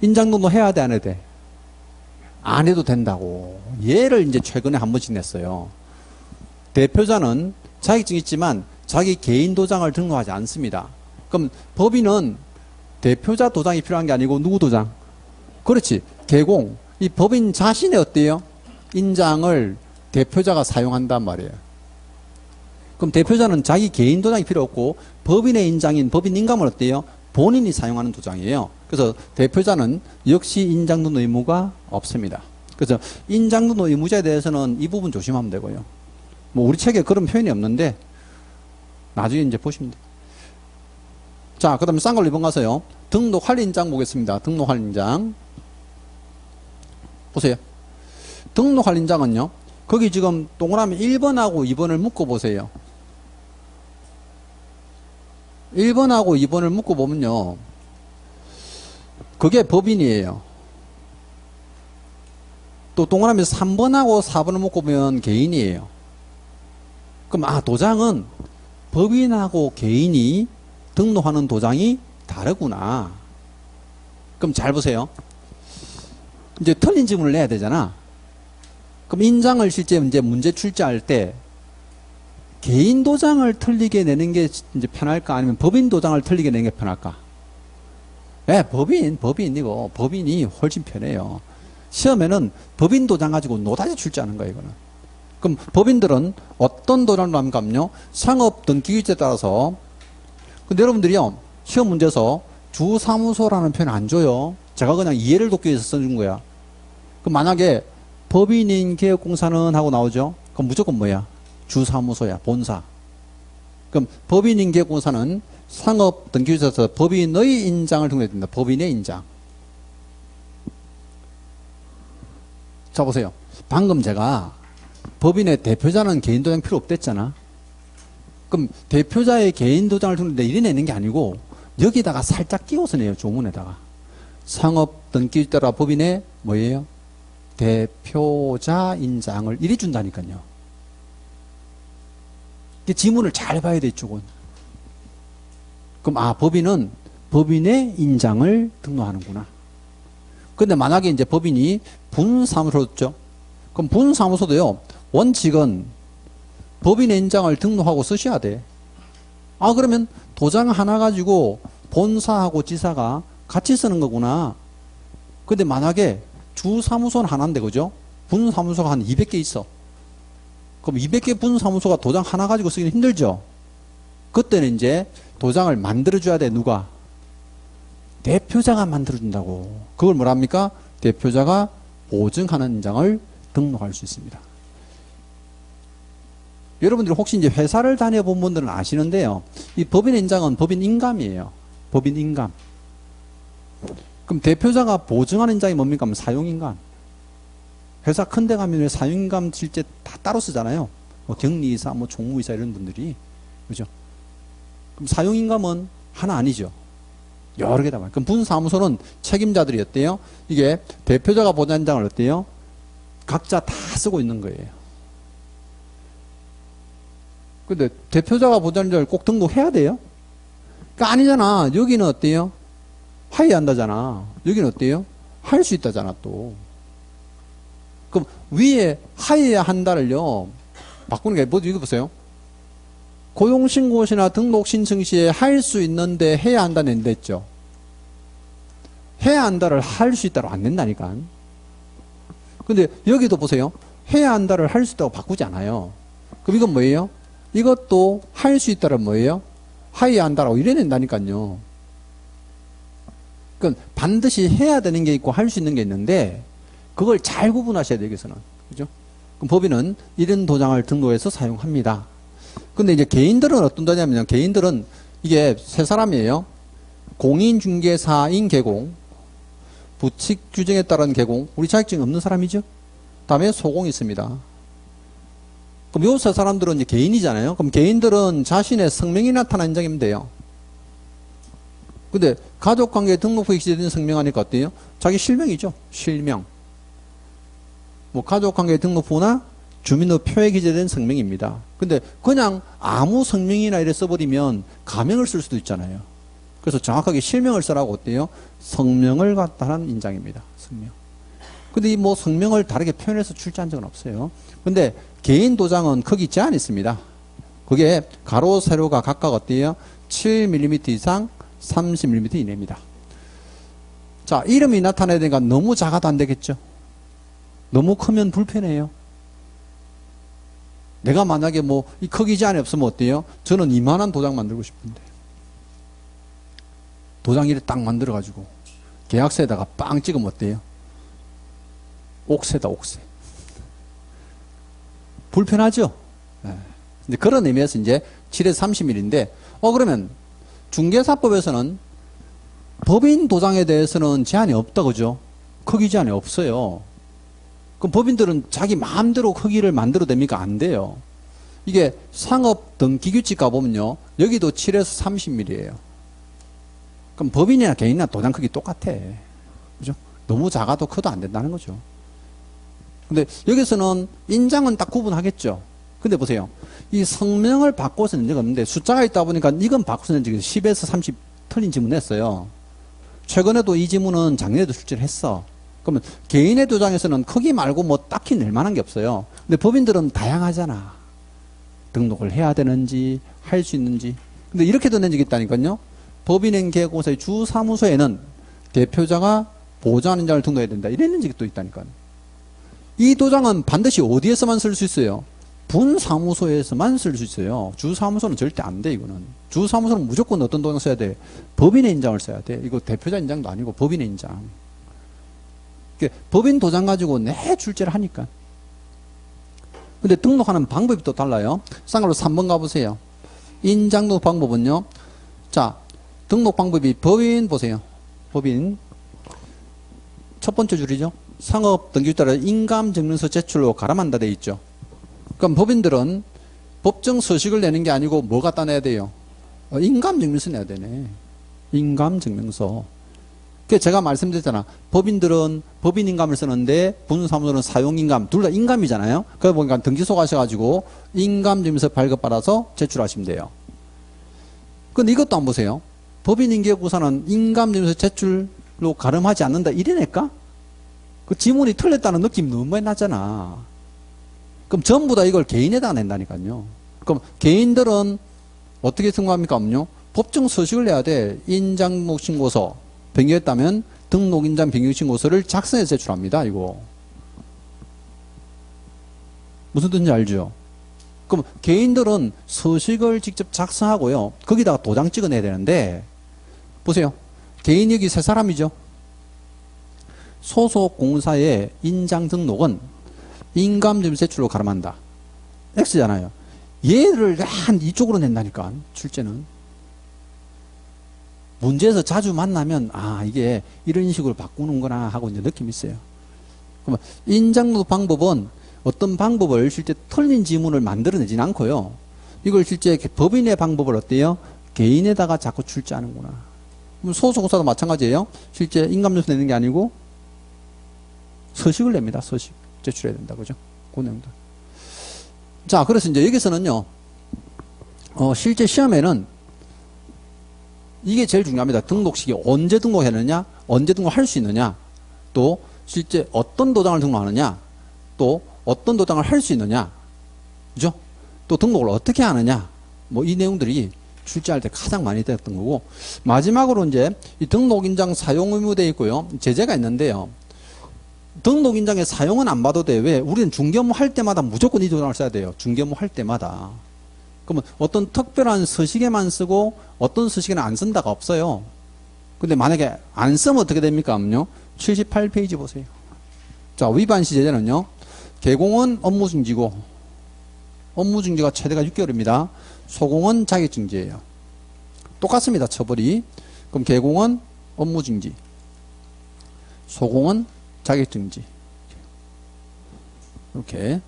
인장등록 해야 돼, 안 해야 돼? 안 해도 된다고. 얘를 이제 최근에 한 번씩 냈어요. 대표자는 자격증 있지만 자기 개인 도장을 등록하지 않습니다. 그럼 법인은 대표자 도장이 필요한 게 아니고 누구 도장? 그렇지. 개공. 이 법인 자신의 어때요? 인장을 대표자가 사용한단 말이에요. 그럼 대표자는 자기 개인 도장이 필요 없고 법인의 인장인 법인 인감은 어때요? 본인이 사용하는 도장이에요. 그래서 대표자는 역시 인장 등록 의무가 없습니다. 그래서 인장 등록 의무자에 대해서는 이 부분 조심하면 되고요. 뭐 우리 책에 그런 표현이 없는데 나중에 이제 보시면 돼요. 자, 그 다음에 싼 걸로 2번 가서요. 등록 할인장 보겠습니다. 등록 할인장. 보세요. 등록 할인장은요. 거기 지금 동그라미 1번하고 2번을 묶어 보세요. 1번하고 2번을 묶어 보면요. 그게 법인이에요. 또 동그라미 3번하고 4번을 묶어 보면 개인이에요. 그럼 아, 도장은 법인하고 개인이 등록하는 도장이 다르구나. 그럼 잘 보세요. 이제 틀린 지문을 내야 되잖아. 그럼 인장을 실제 이제 문제 출제할 때 개인 도장을 틀리게 내는 게 이제 편할까? 아니면 법인 도장을 틀리게 내는 게 편할까? 네, 법인이고 법인이 훨씬 편해요. 시험에는 법인 도장 가지고 노다지 출제하는 거예요, 이거는. 그럼 법인들은 어떤 도장으로 합니까요? 상업 등기일자에 따라서. 근데 여러분들이요, 시험 문제에서 주사무소라는 표현 안 줘요. 제가 그냥 이해를 돕기 위해서 써준 거야. 그럼 만약에 법인인 개업공사는 하고 나오죠? 그럼 무조건 뭐야? 주사무소야, 본사. 그럼 법인인 개업공사는 상업 등기부에서 법인의 인장을 등록해야 된다. 법인의 인장. 자, 보세요. 방금 제가 법인의 대표자는 개인 도장 필요 없댔잖아. 그럼 대표자의 개인 도장을 등록해 이래 내는 게 아니고 여기다가 살짝 끼워서 내요. 조문에다가. 상업 등기부에 따라 법인의 뭐예요? 대표자 인장을 이래 준다니까요. 지문을 잘 봐야 돼, 이쪽은. 그럼, 법인은 법인의 인장을 등록하는구나. 근데 만약에 이제 법인이 분사무소였죠? 그럼 분사무소도요, 원칙은 법인의 인장을 등록하고 쓰셔야 돼. 그러면 도장 하나 가지고 본사하고 지사가 같이 쓰는 거구나. 근데 만약에 주사무소는 하나인데, 그죠? 분사무소가 한 200개 있어. 그럼 200개 분사무소가 도장 하나 가지고 쓰기는 힘들죠? 그때는 이제 도장을 만들어줘야 돼. 누가? 대표자가 만들어준다고. 그걸 뭐랍니까? 대표자가 보증하는 인장을 등록할 수 있습니다. 여러분들이 혹시 이제 회사를 다녀본 분들은 아시는데요. 이 법인의 인장은 법인 인감이에요. 법인 인감. 그럼 대표자가 보증하는 인장이 뭡니까? 사용인감. 회사 큰 데 가면 사용인감 실제 다 따로 쓰잖아요. 뭐 격리이사, 뭐 총무이사 이런 분들이. 그죠? 그럼 사용인감은 하나 아니죠. 여러 개다 말이에요. 그럼 분사무소는 책임자들이 어때요? 이게 대표자가 보증한 인장을 어때요? 각자 다 쓰고 있는 거예요. 근데 대표자가 보증한 인장을 꼭 등록해야 돼요? 그러니까 아니잖아. 여기는 어때요? 하회한다잖아. 여기는 어때요? 할 수 있다잖아, 또. 그럼 위에 하여야 한다를요 바꾸는 게 뭐죠? 이거 보세요. 고용신고 시나 등록신청 시에 할 수 있는데 해야 한다는 낸다 했죠. 해야 한다를 할 수 있다로 안 낸다니까. 근데 여기도 보세요. 해야 한다를 할 수 있다고 바꾸지 않아요. 그럼 이건 뭐예요? 이것도 할 수 있다는 뭐예요? 하여야 한다라고 이래 낸다니까요. 그건 반드시 해야 되는 게 있고 할 수 있는 게 있는데 그걸 잘 구분하셔야 돼요, 여기서는. 그죠? 그럼 법인은 이런 도장을 등록해서 사용합니다. 근데 이제 개인들은 어떤 도냐면, 개인들은 이게 세 사람이에요. 공인중개사인 개공, 부칙 규정에 따른 개공, 우리 자격증이 없는 사람이죠? 다음에 소공이 있습니다. 그럼 요 세 사람들은 이제 개인이잖아요. 그럼 개인들은 자신의 성명이 나타난 인장이면 돼요. 근데 가족관계 등록부에 기재된 성명하니까 어때요? 자기 실명이죠. 실명. 뭐 가족관계 등록부나 주민등록표에 기재된 성명입니다. 근데 그냥 아무 성명이나 이래 써버리면 가명을 쓸 수도 있잖아요. 그래서 정확하게 실명을 쓰라고 어때요? 성명을 갖다 한 인장입니다. 성명. 근데 이 뭐 성명을 다르게 표현해서 출제한 적은 없어요. 근데 개인 도장은 크기 제한이 있습니다. 그게 가로 세로가 각각 어때요? 7mm 이상 30mm 이내입니다. 자, 이름이 나타나야 되니까 너무 작아도 안 되겠죠? 너무 크면 불편해요. 내가 만약에 뭐 이 크기 제한이 없으면 어때요? 저는 이만한 도장 만들고 싶은데 도장 이렇게 딱 만들어 가지고 계약서에다가 빵 찍으면 어때요? 옥새다, 옥새. 불편하죠? 네. 근데 그런 의미에서 이제 7에서 30mm인데 그러면 중개사법에서는 법인 도장에 대해서는 제한이 없다, 그죠? 크기 제한이 없어요. 그럼 법인들은 자기 마음대로 크기를 만들어도 됩니까? 안 돼요. 이게 상업 등기규칙 가보면요. 여기도 7에서 30mm예요. 그럼 법인이나 개인이나 도장 크기 똑같아. 그죠? 너무 작아도 커도 안 된다는 거죠. 근데 여기서는 인장은 딱 구분하겠죠. 근데 보세요. 이 성명을 바꿔서 낸 적이 없는데 숫자가 있다 보니까 이건 바꿔서 낸 적이 10에서 30 틀린 지문 냈어요. 최근에도 이 지문은 작년에도 출제를 했어. 그러면 개인의 도장에서는 크기 말고 뭐 딱히 낼 만한 게 없어요. 근데 법인들은 다양하잖아. 등록을 해야 되는지 할 수 있는지. 근데 이렇게도 낸 적이 있다니까요. 법인행 계약공사의 주사무소에는 대표자가 보좌하는 자를 등록해야 된다. 이랬는 적이 또 있다니까요. 이 도장은 반드시 어디에서만 쓸 수 있어요? 분사무소에서만 쓸 수 있어요. 주사무소는 절대 안 돼, 이거는. 주사무소는 무조건 어떤 도장 써야 돼? 법인의 인장을 써야 돼. 이거 대표자 인장도 아니고 법인의 인장. 법인 도장 가지고 내 출제를 하니까. 근데 등록하는 방법이 또 달라요. 쌍으로 3번 가보세요. 인장 등록 방법은요. 자, 등록 방법이 법인 보세요. 법인. 첫 번째 줄이죠. 상업 등기에 따라 인감증명서 제출로 가름한다 돼 있죠. 그럼 법인들은 법정 서식을 내는 게 아니고 뭐 갖다 내야 돼요? 인감증명서 내야 되네. 인감증명서. 그 제가 말씀드렸잖아. 법인들은 법인인감을 쓰는데 분사무소는 사용인감 둘 다 인감이잖아요. 그러다 보니까 등기소 가셔가지고 인감증명서 발급받아서 제출하시면 돼요. 근데 이것도 안 보세요. 법인인계구사는 인감증명서 제출로 가름하지 않는다 이래낼까? 그 지문이 틀렸다는 느낌이 너무 많이 나잖아. 그럼 전부 다 이걸 개인에다가 낸다니까요. 그럼 개인들은 어떻게 승부합니까? 법정 서식을 내야 돼. 인장등록신고서 변경했다면 등록인장 변경신고서를 작성해서 제출합니다. 이거 무슨 뜻인지 알죠? 그럼 개인들은 서식을 직접 작성하고요. 거기다가 도장 찍어내야 되는데 보세요. 개인 여기 세 사람이죠. 소속 공사의 인장 등록은 인감증명 제출로 가름한다. X잖아요. 얘를 한 이쪽으로 낸다니까. 출제는. 문제에서 자주 만나면 아 이게 이런 식으로 바꾸는구나 하고 이제 느낌이 있어요. 그러면 인장등록 방법은 어떤 방법을 실제 틀린 지문을 만들어내진 않고요. 이걸 실제 법인의 방법을 어때요? 개인에다가 자꾸 출제하는구나. 그럼 소속공사도 마찬가지예요. 실제 인감증명서 내는 게 아니고 서식을 냅니다. 서식 제출해야 된다. 그죠? 그 내용들. 자, 그래서 이제 여기서는요. 실제 시험에는 이게 제일 중요합니다. 등록식이 언제 등록했느냐, 언제 등록할 수 있느냐, 또 실제 어떤 도장을 등록하느냐, 또 어떤 도장을 할 수 있느냐, 그죠? 또 등록을 어떻게 하느냐, 뭐 이 내용들이 출제할 때 가장 많이 되었던 거고, 마지막으로 이제 이 등록인장 사용 의무 되어 있고요. 제재가 있는데요. 등록인장의 사용은 안 봐도 돼. 왜? 우리는 중개업무 할 때마다 무조건 이 도장을 써야 돼요. 중개업무 할 때마다. 그러면 어떤 특별한 서식에만 쓰고 어떤 서식에는 안 쓴다가 없어요. 근데 만약에 안 쓰면 어떻게 됩니까? 78페이지 보세요. 자, 위반 시 제재는요. 개공은 업무중지고 업무중지가 최대가 6개월입니다. 소공은 자격증지예요. 똑같습니다. 처벌이. 그럼 개공은 업무중지, 소공은 자격증지. 이렇게.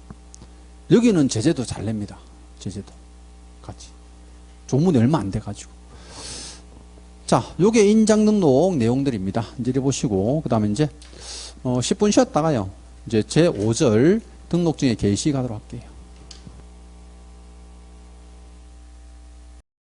여기는 제재도 잘 냅니다. 제재도 같이. 조문이 얼마 안 돼가지고. 자, 요게 인장등록 내용들입니다. 이제 이래 보시고, 그 다음에 이제, 10분 쉬었다가요. 이제 제5절 등록증의 개시 가도록 할게요.